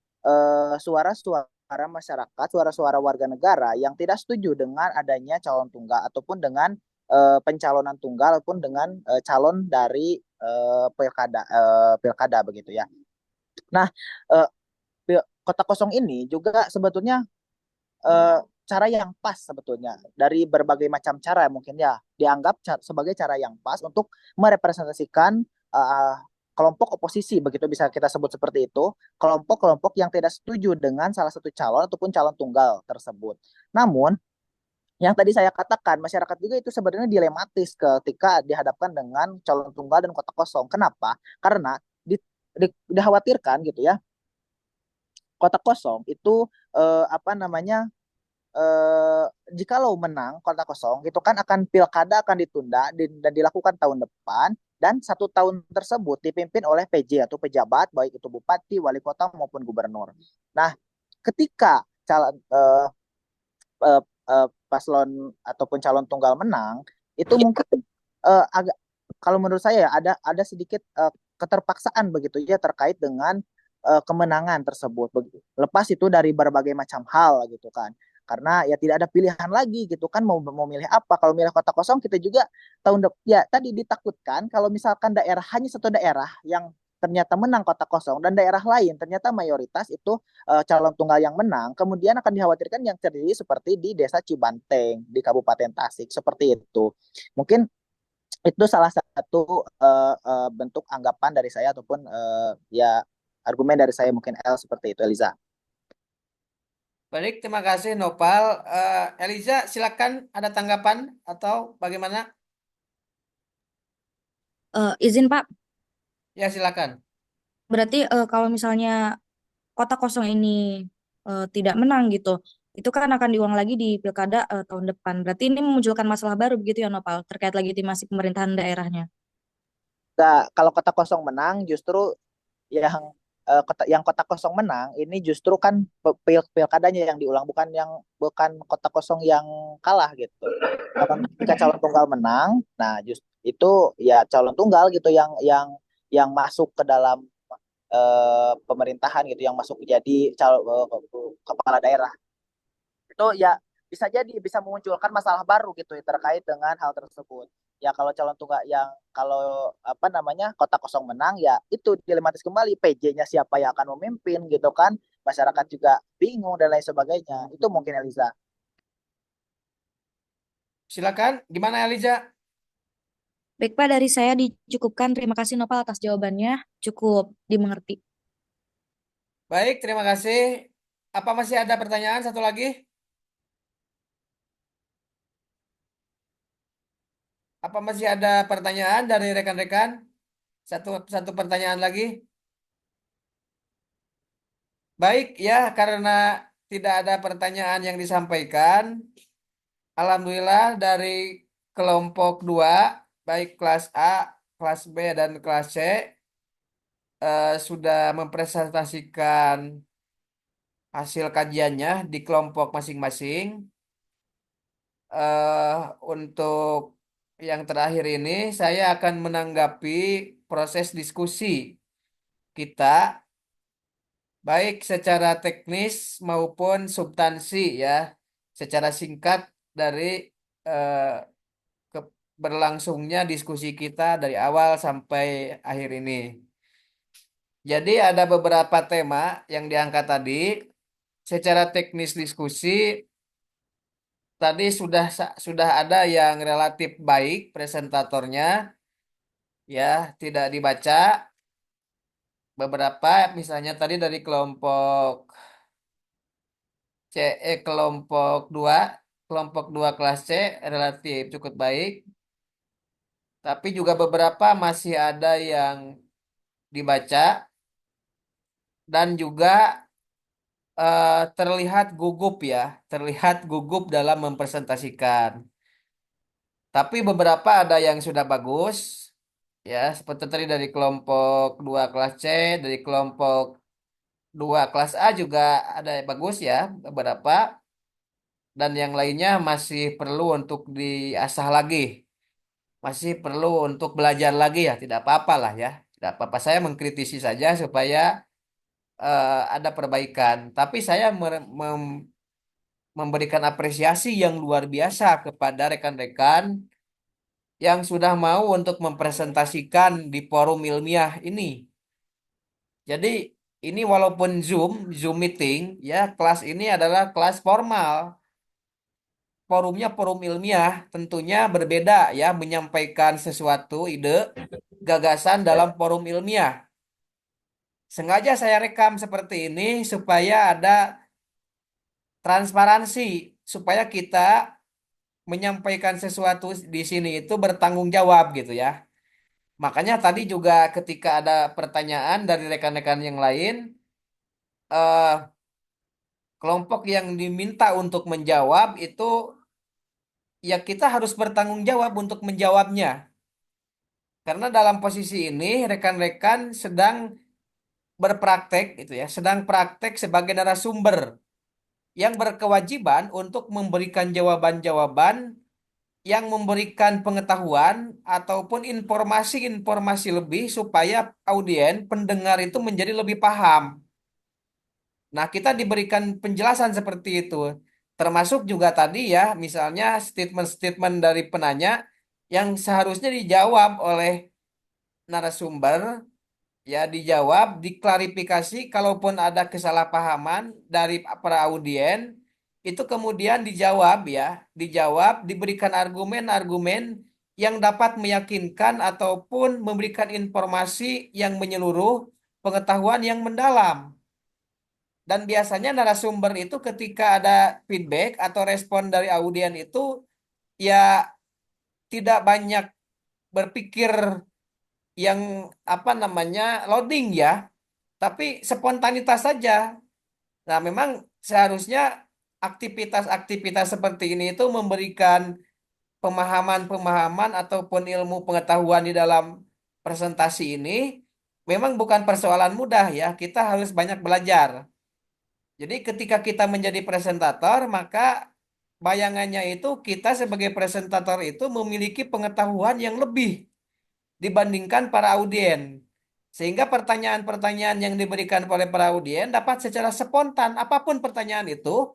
suara-suara masyarakat, suara-suara warga negara yang tidak setuju dengan adanya calon tunggal ataupun dengan pencalonan tunggal ataupun dengan calon dari pilkada begitu ya. Nah, uh, kotak kosong ini juga sebetulnya uh, cara yang pas sebetulnya dari berbagai macam cara mungkin ya dianggap sebagai cara yang pas untuk merepresentasikan uh, kelompok oposisi begitu bisa kita sebut seperti itu, kelompok-kelompok yang tidak setuju dengan salah satu calon ataupun calon tunggal tersebut. Namun yang tadi saya katakan masyarakat juga itu sebenarnya dilematis ketika dihadapkan dengan calon tunggal dan kotak kosong. Kenapa? Karena dikhawatirkan gitu ya kotak kosong itu apa namanya eh, jikalau menang kota kosong itu kan akan pilkada akan ditunda dan dilakukan tahun depan dan 1 tahun tersebut dipimpin oleh PJ atau pejabat baik itu bupati, wali kota maupun gubernur. Nah, ketika calon paslon ataupun calon tunggal menang itu mungkin agak kalau menurut saya ya, ada sedikit keterpaksaan begitu ya terkait dengan kemenangan tersebut. Lepas itu dari berbagai macam hal gitu kan. Karena ya tidak ada pilihan lagi gitu kan mau milih apa. Kalau milih kota kosong kita juga tahun depan ya tadi ditakutkan kalau misalkan daerah hanya satu daerah yang ternyata menang kota kosong dan daerah lain ternyata mayoritas itu calon tunggal yang menang, kemudian akan dikhawatirkan yang terjadi seperti di Desa Cibanteng di Kabupaten Tasik seperti itu. Mungkin itu salah satu bentuk anggapan dari saya ataupun ya argumen dari saya mungkin L seperti itu Eliza. Baik, terima kasih Nopal. Eliza, silakan ada tanggapan atau bagaimana? Izin Pak, Ya, silakan. berarti kalau misalnya kotak kosong ini tidak menang gitu, itu kan akan diulang lagi di pilkada tahun depan. Berarti ini memunculkan masalah baru begitu ya Nopal, terkait legitimasi pemerintahan daerahnya. Nah, kalau kota kosong menang justru yang yang kota kosong menang ini justru kan pilkadanya yang diulang bukan kota kosong yang kalah gitu. Karena ketika calon tunggal menang, nah just itu ya calon tunggal gitu yang masuk ke dalam pemerintahan gitu yang masuk jadi kepala daerah itu ya bisa jadi bisa memunculkan masalah baru gitu ya, terkait dengan hal tersebut. Ya kalau calon tunggal yang kalau apa namanya kota kosong menang ya itu dilematis kembali PJ-nya siapa yang akan memimpin gitu kan. Masyarakat juga bingung dan lain sebagainya. Itu mungkin Eliza. Silakan, gimana Eliza? Baik Pak, dari saya dicukupkan. Terima kasih Nopal atas jawabannya. Cukup dimengerti. Baik, terima kasih. Apa masih ada pertanyaan satu lagi? Apa masih ada pertanyaan dari rekan-rekan? Satu pertanyaan lagi. Baik ya, karena tidak ada pertanyaan yang disampaikan, alhamdulillah dari kelompok 2, baik kelas A, kelas B, dan kelas C sudah mempresentasikan hasil kajiannya di kelompok masing-masing. eh untuk yang terakhir ini, saya akan menanggapi proses diskusi kita, baik secara teknis maupun substansi ya, secara singkat dari eh, berlangsungnya diskusi kita dari awal sampai akhir ini. Jadi ada beberapa tema yang diangkat tadi. Secara teknis diskusi tadi sudah ada yang relatif baik presentatornya, ya tidak dibaca. Beberapa misalnya tadi dari kelompok 2, kelas C relatif cukup baik, tapi juga beberapa masih ada yang dibaca dan juga terlihat gugup ya, terlihat gugup dalam mempresentasikan. Tapi beberapa ada yang sudah bagus, ya seperti tadi dari kelompok 2 kelas C, dari kelompok 2 kelas A juga ada yang bagus ya, beberapa. Dan yang lainnya masih perlu untuk diasah lagi, masih perlu untuk belajar lagi ya, tidak apa-apa lah ya, tidak apa-apa. Saya mengkritisi saja supaya ada perbaikan. Tapi saya memberikan apresiasi yang luar biasa kepada rekan-rekan yang sudah mau untuk mempresentasikan di forum ilmiah ini. Jadi ini walaupun Zoom meeting ya, kelas ini adalah kelas formal. Forumnya forum ilmiah, tentunya berbeda ya menyampaikan sesuatu ide, gagasan dalam forum ilmiah. Sengaja saya rekam seperti ini supaya ada transparansi, supaya kita menyampaikan sesuatu di sini itu bertanggung jawab gitu ya. Makanya tadi juga ketika ada pertanyaan dari rekan-rekan yang lain, eh, kelompok yang diminta untuk menjawab itu ya kita harus bertanggung jawab untuk menjawabnya. Karena dalam posisi ini rekan-rekan sedang berpraktek itu ya, sedang praktek sebagai narasumber yang berkewajiban untuk memberikan jawaban-jawaban yang memberikan pengetahuan ataupun informasi-informasi lebih supaya audien pendengar itu menjadi lebih paham. Nah, kita diberikan penjelasan seperti itu. Termasuk juga tadi ya, misalnya statement-statement dari penanya yang seharusnya dijawab oleh narasumber, ya dijawab, diklarifikasi kalaupun ada kesalahpahaman dari para audien, itu kemudian dijawab ya, dijawab, diberikan argumen-argumen yang dapat meyakinkan ataupun memberikan informasi yang menyeluruh, pengetahuan yang mendalam. Dan biasanya narasumber itu ketika ada feedback atau respon dari audien itu ya tidak banyak berpikir yang apa namanya loading ya, tapi spontanitas saja. Nah, memang seharusnya aktivitas-aktivitas seperti ini itu memberikan pemahaman-pemahaman ataupun ilmu pengetahuan di dalam presentasi ini memang bukan persoalan mudah ya. Kita harus banyak belajar. Jadi ketika kita menjadi presentator, maka bayangannya itu kita sebagai presentator itu memiliki pengetahuan yang lebih dibandingkan para audien. Sehingga pertanyaan-pertanyaan yang diberikan oleh para audien dapat secara spontan, apapun pertanyaan itu,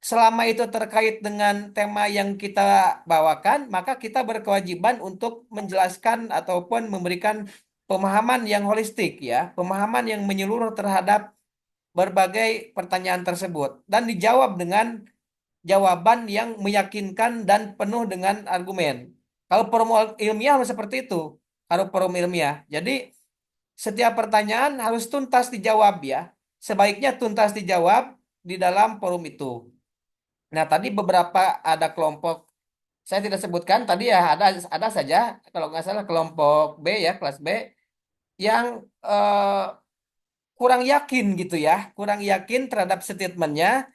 selama itu terkait dengan tema yang kita bawakan, maka kita berkewajiban untuk menjelaskan ataupun memberikan pemahaman yang holistik ya, pemahaman yang menyeluruh terhadap berbagai pertanyaan tersebut dan dijawab dengan jawaban yang meyakinkan dan penuh dengan argumen. Kalau forum ilmiah harus seperti itu. Kalau forum ilmiah. Jadi setiap pertanyaan harus tuntas dijawab ya. Sebaiknya tuntas dijawab di dalam forum itu. Nah, tadi beberapa ada kelompok saya tidak sebutkan tadi ya, ada saja kalau nggak salah kelompok B ya, kelas B yang kurang yakin gitu ya, kurang yakin terhadap statementnya,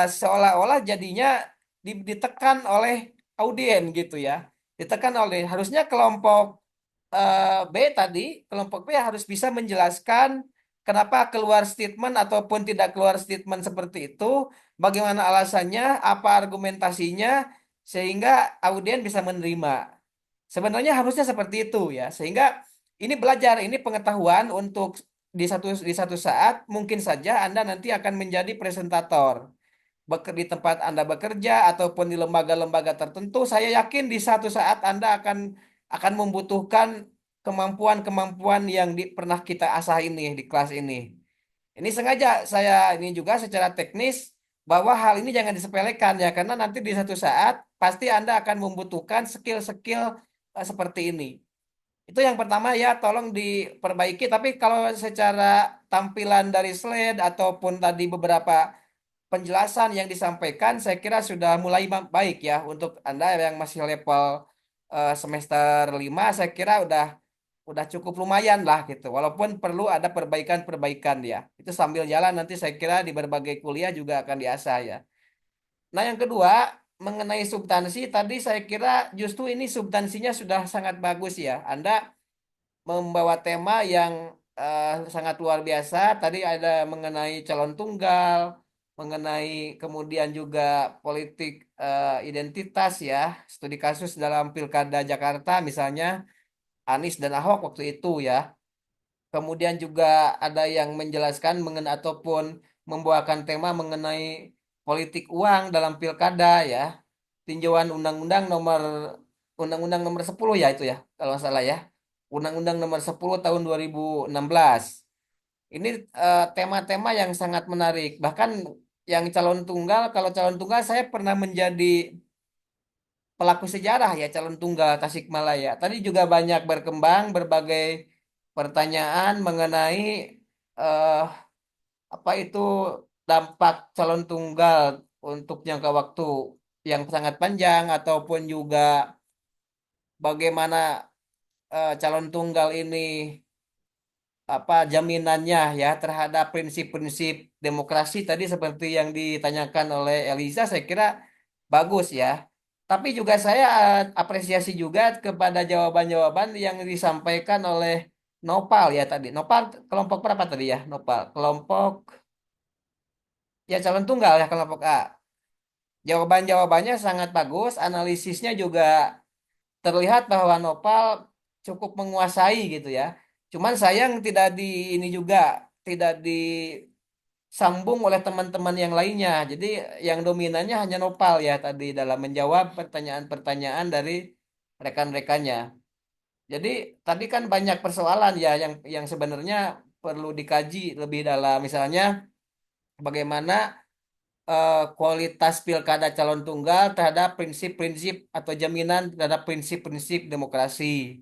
seolah-olah jadinya ditekan oleh audien gitu ya, ditekan oleh harusnya kelompok B tadi, kelompok B harus bisa menjelaskan kenapa keluar statement ataupun tidak keluar statement seperti itu, bagaimana alasannya, apa argumentasinya, sehingga audien bisa menerima. Sebenarnya harusnya seperti itu ya, sehingga ini belajar, ini pengetahuan untuk di satu saat mungkin saja Anda nanti akan menjadi presentator di tempat Anda bekerja ataupun di lembaga-lembaga tertentu. Saya yakin di satu saat Anda akan membutuhkan kemampuan-kemampuan yang pernah kita asah ini di kelas ini. Ini sengaja saya ini juga secara teknis bahwa hal ini jangan disepelekan ya, karena nanti di satu saat pasti Anda akan membutuhkan skill-skill seperti ini. Itu yang pertama ya, tolong diperbaiki. Tapi kalau secara tampilan dari slide ataupun tadi beberapa penjelasan yang disampaikan, saya kira sudah mulai baik ya untuk Anda yang masih level semester 5. Saya kira udah cukup lumayan lah gitu. Walaupun perlu ada perbaikan-perbaikan ya. Itu sambil jalan nanti saya kira di berbagai kuliah juga akan diasah ya. Nah, yang kedua, mengenai substansi tadi saya kira justru ini substansinya sudah sangat bagus ya. Anda membawa tema yang sangat luar biasa. Tadi ada mengenai calon tunggal, mengenai kemudian juga politik identitas ya, studi kasus dalam Pilkada Jakarta misalnya Anies dan Ahok waktu itu ya. Kemudian juga ada yang menjelaskan mengenai ataupun membawakan tema mengenai politik uang dalam pilkada ya. Tinjauan Undang-Undang nomor 10 ya itu ya, kalau nggak salah ya. Undang-Undang nomor 10 tahun 2016. Ini tema-tema yang sangat menarik. Bahkan yang calon tunggal, kalau calon tunggal saya pernah menjadi pelaku sejarah ya calon tunggal Tasikmalaya. Tadi juga banyak berkembang berbagai pertanyaan mengenai eh, apa itu dampak calon tunggal untuk jangka waktu yang sangat panjang ataupun juga bagaimana calon tunggal ini apa jaminannya ya terhadap prinsip-prinsip demokrasi tadi seperti yang ditanyakan oleh Eliza, saya kira bagus ya. Tapi juga saya apresiasi juga kepada jawaban-jawaban yang disampaikan oleh Nopal ya tadi. Nopal kelompok berapa tadi ya? Nopal kelompok ya calon tunggal ya kelompok A. Jawaban-jawabannya sangat bagus, analisisnya juga terlihat bahwa Nopal cukup menguasai gitu ya. Cuman sayang tidak di ini juga tidak disambung oleh teman-teman yang lainnya. Jadi yang dominannya hanya Nopal ya tadi dalam menjawab pertanyaan-pertanyaan dari rekan-rekannya. Jadi tadi kan banyak persoalan ya yang sebenarnya perlu dikaji lebih dalam. Misalnya bagaimana kualitas pilkada calon tunggal terhadap prinsip-prinsip atau jaminan terhadap prinsip-prinsip demokrasi.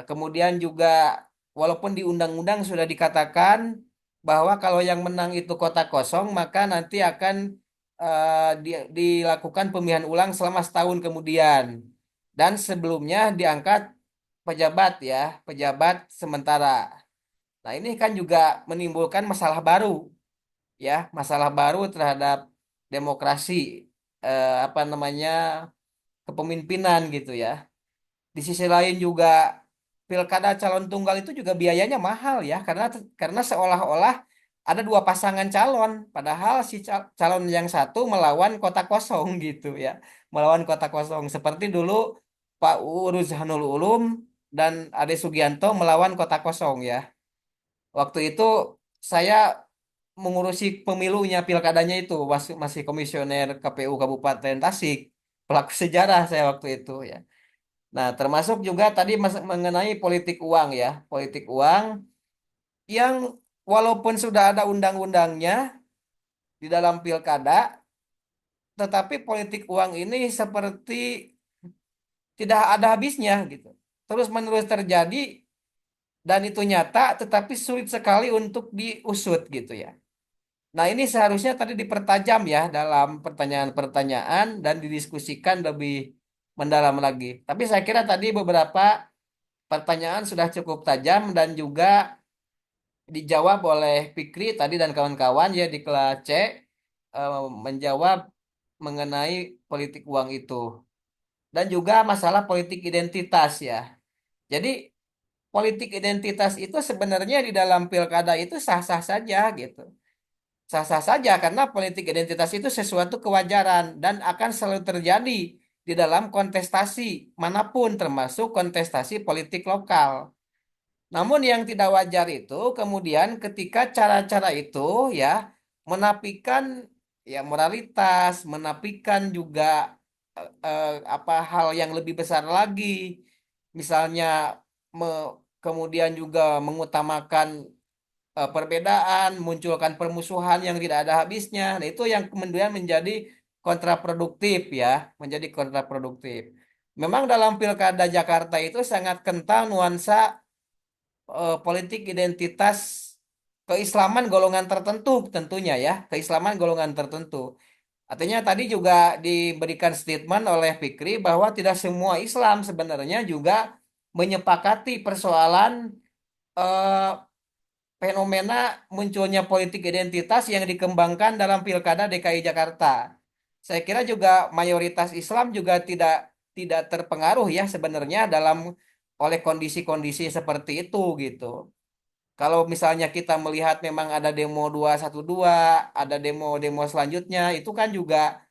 Kemudian juga walaupun di undang-undang sudah dikatakan bahwa kalau yang menang itu kota kosong, maka nanti akan dilakukan pemilihan ulang selama setahun kemudian. Dan sebelumnya diangkat pejabat ya, pejabat sementara. Nah, ini kan juga menimbulkan masalah baru ya, masalah baru terhadap demokrasi apa namanya kepemimpinan gitu ya. Di sisi lain juga pilkada calon tunggal itu juga biayanya mahal ya karena seolah-olah ada dua pasangan calon padahal si calon yang satu melawan kota kosong gitu ya. Melawan kota kosong seperti dulu Pak Ruzhanul Ulum dan Ade Sugianto melawan kota kosong ya. Waktu itu saya mengurusi pemilunya pilkadanya itu masih komisioner KPU Kabupaten Tasik. Pelaku sejarah saya waktu itu ya. Nah, termasuk juga tadi mengenai politik uang ya, politik uang yang walaupun sudah ada undang-undangnya di dalam pilkada, tetapi politik uang ini seperti tidak ada habisnya gitu. Terus-menerus terjadi dan itu nyata, tetapi sulit sekali untuk diusut gitu ya. Nah, ini seharusnya tadi dipertajam ya dalam pertanyaan-pertanyaan dan didiskusikan lebih mendalam lagi. Tapi saya kira tadi beberapa pertanyaan sudah cukup tajam dan juga dijawab oleh Fikri tadi dan kawan-kawan ya di kelas C, menjawab mengenai politik uang itu dan juga masalah politik identitas ya. Jadi politik identitas itu sebenarnya di dalam pilkada itu sah-sah saja gitu. Sah-sah saja karena politik identitas itu sesuatu kewajaran dan akan selalu terjadi di dalam kontestasi manapun termasuk kontestasi politik lokal. Namun yang tidak wajar itu kemudian ketika cara-cara itu ya menafikan ya moralitas, menafikan juga apa hal yang lebih besar lagi. Misalnya kemudian juga mengutamakan perbedaan, munculkan permusuhan yang tidak ada habisnya. Nah, itu yang kemudian menjadi kontraproduktif ya, menjadi kontraproduktif. Memang dalam Pilkada Jakarta itu sangat kental nuansa politik identitas keislaman golongan tertentu tentunya ya, keislaman golongan tertentu. Artinya tadi juga diberikan statement oleh Fikri bahwa tidak semua Islam sebenarnya juga menyepakati persoalan eh, fenomena munculnya politik identitas yang dikembangkan dalam Pilkada DKI Jakarta. Saya kira juga mayoritas Islam juga tidak tidak terpengaruh ya sebenarnya dalam oleh kondisi-kondisi seperti itu gitu. Kalau misalnya kita melihat memang ada demo 212, ada demo-demo selanjutnya, itu kan juga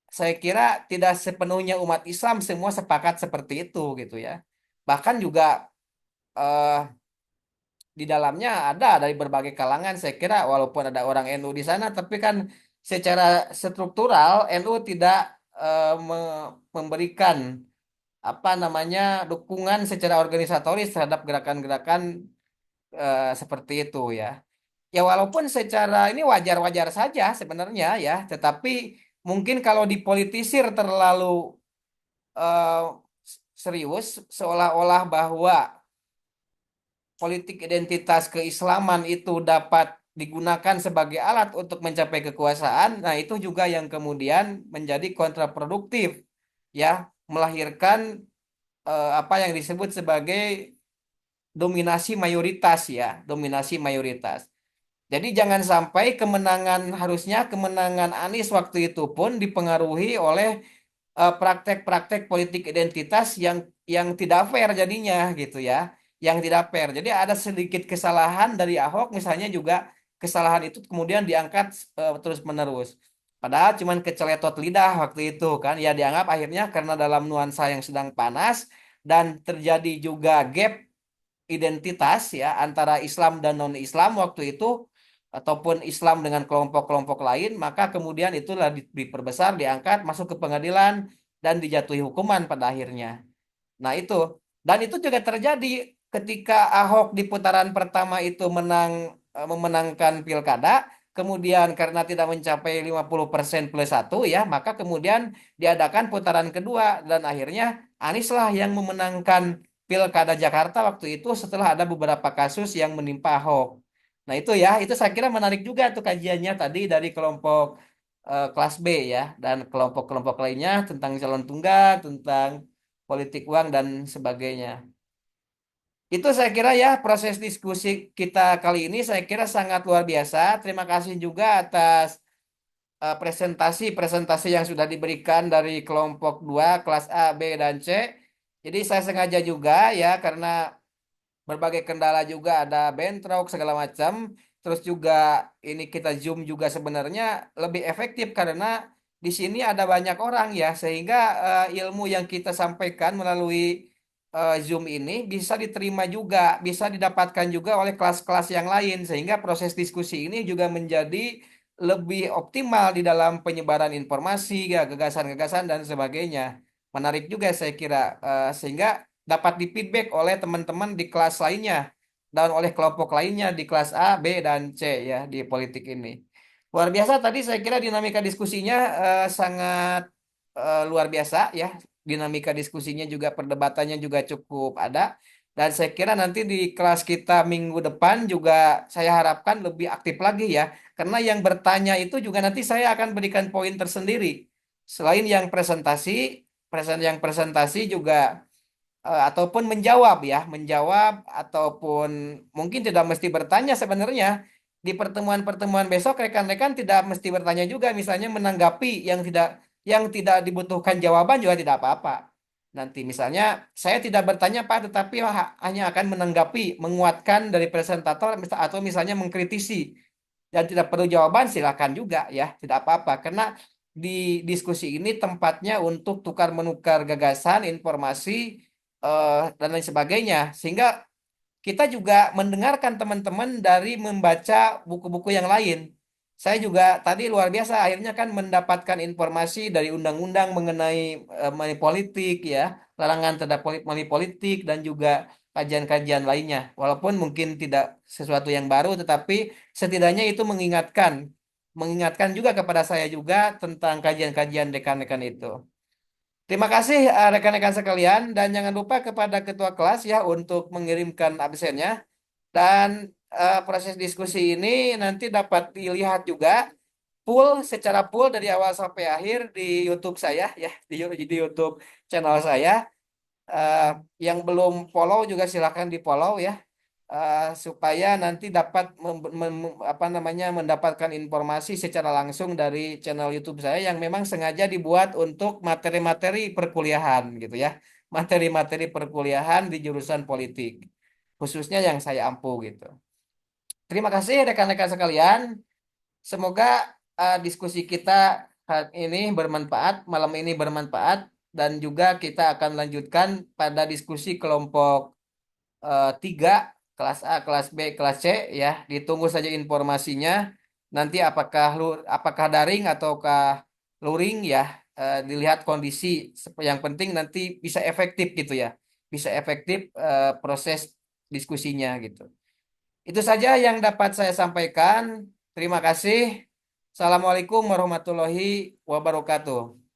saya kira tidak sepenuhnya umat Islam semua sepakat seperti itu gitu ya. Bahkan juga eh, di dalamnya ada dari berbagai kalangan saya kira walaupun ada orang NU di sana tapi kan secara struktural NU tidak memberikan apa namanya dukungan secara organisatoris terhadap gerakan-gerakan seperti itu ya. Ya walaupun secara ini wajar-wajar saja sebenarnya ya, tetapi mungkin kalau dipolitisir terlalu eh, serius seolah-olah bahwa politik identitas keislaman itu dapat digunakan sebagai alat untuk mencapai kekuasaan, nah itu juga yang kemudian menjadi kontraproduktif ya, melahirkan apa yang disebut sebagai dominasi mayoritas ya, dominasi mayoritas. Jadi jangan sampai kemenangan harusnya kemenangan Anies waktu itu pun dipengaruhi oleh praktek-praktek politik identitas yang tidak fair jadinya gitu ya, yang tidak fair. Jadi ada sedikit kesalahan dari Ahok misalnya juga kesalahan itu kemudian diangkat terus-menerus. Padahal cuman keceletot lidah waktu itu kan ya dianggap akhirnya karena dalam nuansa yang sedang panas dan terjadi juga gap identitas ya antara Islam dan non-Islam waktu itu ataupun Islam dengan kelompok-kelompok lain, maka kemudian itulah diperbesar, diangkat, masuk ke pengadilan dan dijatuhi hukuman pada akhirnya. Nah, itu. Dan itu juga terjadi ketika Ahok di putaran pertama itu memenangkan pilkada, kemudian karena tidak mencapai 50% plus satu ya, maka kemudian diadakan putaran kedua dan akhirnya Anies lah yang memenangkan pilkada Jakarta waktu itu setelah ada beberapa kasus yang menimpa Ahok. Nah, itu ya, itu saya kira menarik juga tuh kajiannya tadi dari kelompok kelas B ya dan kelompok-kelompok lainnya tentang calon tunggal, tentang politik uang dan sebagainya. Itu saya kira ya proses diskusi kita kali ini saya kira sangat luar biasa. Terima kasih juga atas presentasi-presentasi yang sudah diberikan dari kelompok 2 kelas A, B, dan C. Jadi saya sengaja juga ya karena berbagai kendala juga ada bentrok segala macam. Terus juga ini kita Zoom juga sebenarnya lebih efektif karena di sini ada banyak orang ya sehingga ilmu yang kita sampaikan melalui Zoom ini bisa diterima juga, bisa didapatkan juga oleh kelas-kelas yang lain sehingga proses diskusi ini juga menjadi lebih optimal di dalam penyebaran informasi, ya, gagasan-gagasan dan sebagainya. Menarik juga saya kira sehingga dapat difeedback oleh teman-teman di kelas lainnya dan oleh kelompok lainnya di kelas A, B, dan C ya di politik ini. Luar biasa tadi saya kira dinamika diskusinya sangat luar biasa ya. Dinamika diskusinya juga perdebatannya juga cukup ada. Dan saya kira nanti di kelas kita minggu depan juga saya harapkan lebih aktif lagi ya. Karena yang bertanya itu juga nanti saya akan berikan poin tersendiri. Selain yang presentasi juga ataupun menjawab ya, menjawab ataupun mungkin tidak mesti bertanya sebenarnya. Di pertemuan-pertemuan besok rekan-rekan tidak mesti bertanya juga, misalnya menanggapi yang tidak dibutuhkan jawaban juga tidak apa-apa. Nanti misalnya saya tidak bertanya Pak, tetapi hanya akan menanggapi, menguatkan dari presentator atau misalnya mengkritisi dan tidak perlu jawaban silakan juga ya, tidak apa-apa karena di diskusi ini tempatnya untuk tukar menukar gagasan, informasi dan lain sebagainya. Sehingga kita juga mendengarkan teman-teman dari membaca buku-buku yang lain. Saya juga tadi luar biasa akhirnya kan mendapatkan informasi dari undang-undang mengenai money politik ya, larangan terhadap money politik dan juga kajian-kajian lainnya. Walaupun mungkin tidak sesuatu yang baru, tetapi setidaknya itu mengingatkan juga kepada saya juga tentang kajian-kajian rekan-rekan itu. Terima kasih rekan-rekan sekalian dan jangan lupa kepada ketua kelas ya untuk mengirimkan absennya dan proses diskusi ini nanti dapat dilihat juga secara full dari awal sampai akhir di YouTube saya ya di YouTube channel saya. Eh, yang belum follow juga silahkan di follow ya supaya nanti dapat apa namanya mendapatkan informasi secara langsung dari channel YouTube saya yang memang sengaja dibuat untuk materi-materi perkuliahan gitu ya, materi-materi perkuliahan di jurusan politik khususnya yang saya ampu gitu. Terima kasih rekan-rekan sekalian. Semoga diskusi kita hari ini bermanfaat, malam ini bermanfaat dan juga kita akan lanjutkan pada diskusi kelompok 3 kelas A, kelas B, kelas C ya. Ditunggu saja informasinya. Nanti apakah daring ataukah luring ya. Dilihat kondisi. Yang penting nanti bisa efektif gitu ya. Bisa efektif proses diskusinya gitu. Itu saja yang dapat saya sampaikan. Terima kasih. Assalamualaikum warahmatullahi wabarakatuh.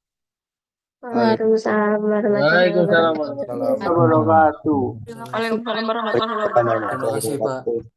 Waalaikumsalam warahmatullahi Waalaikumsalam wabarakatuh. warahmatullahi wabarakatuh. Waalaikumsalam warahmatullahi wabarakatuh. Terima kasih Pak.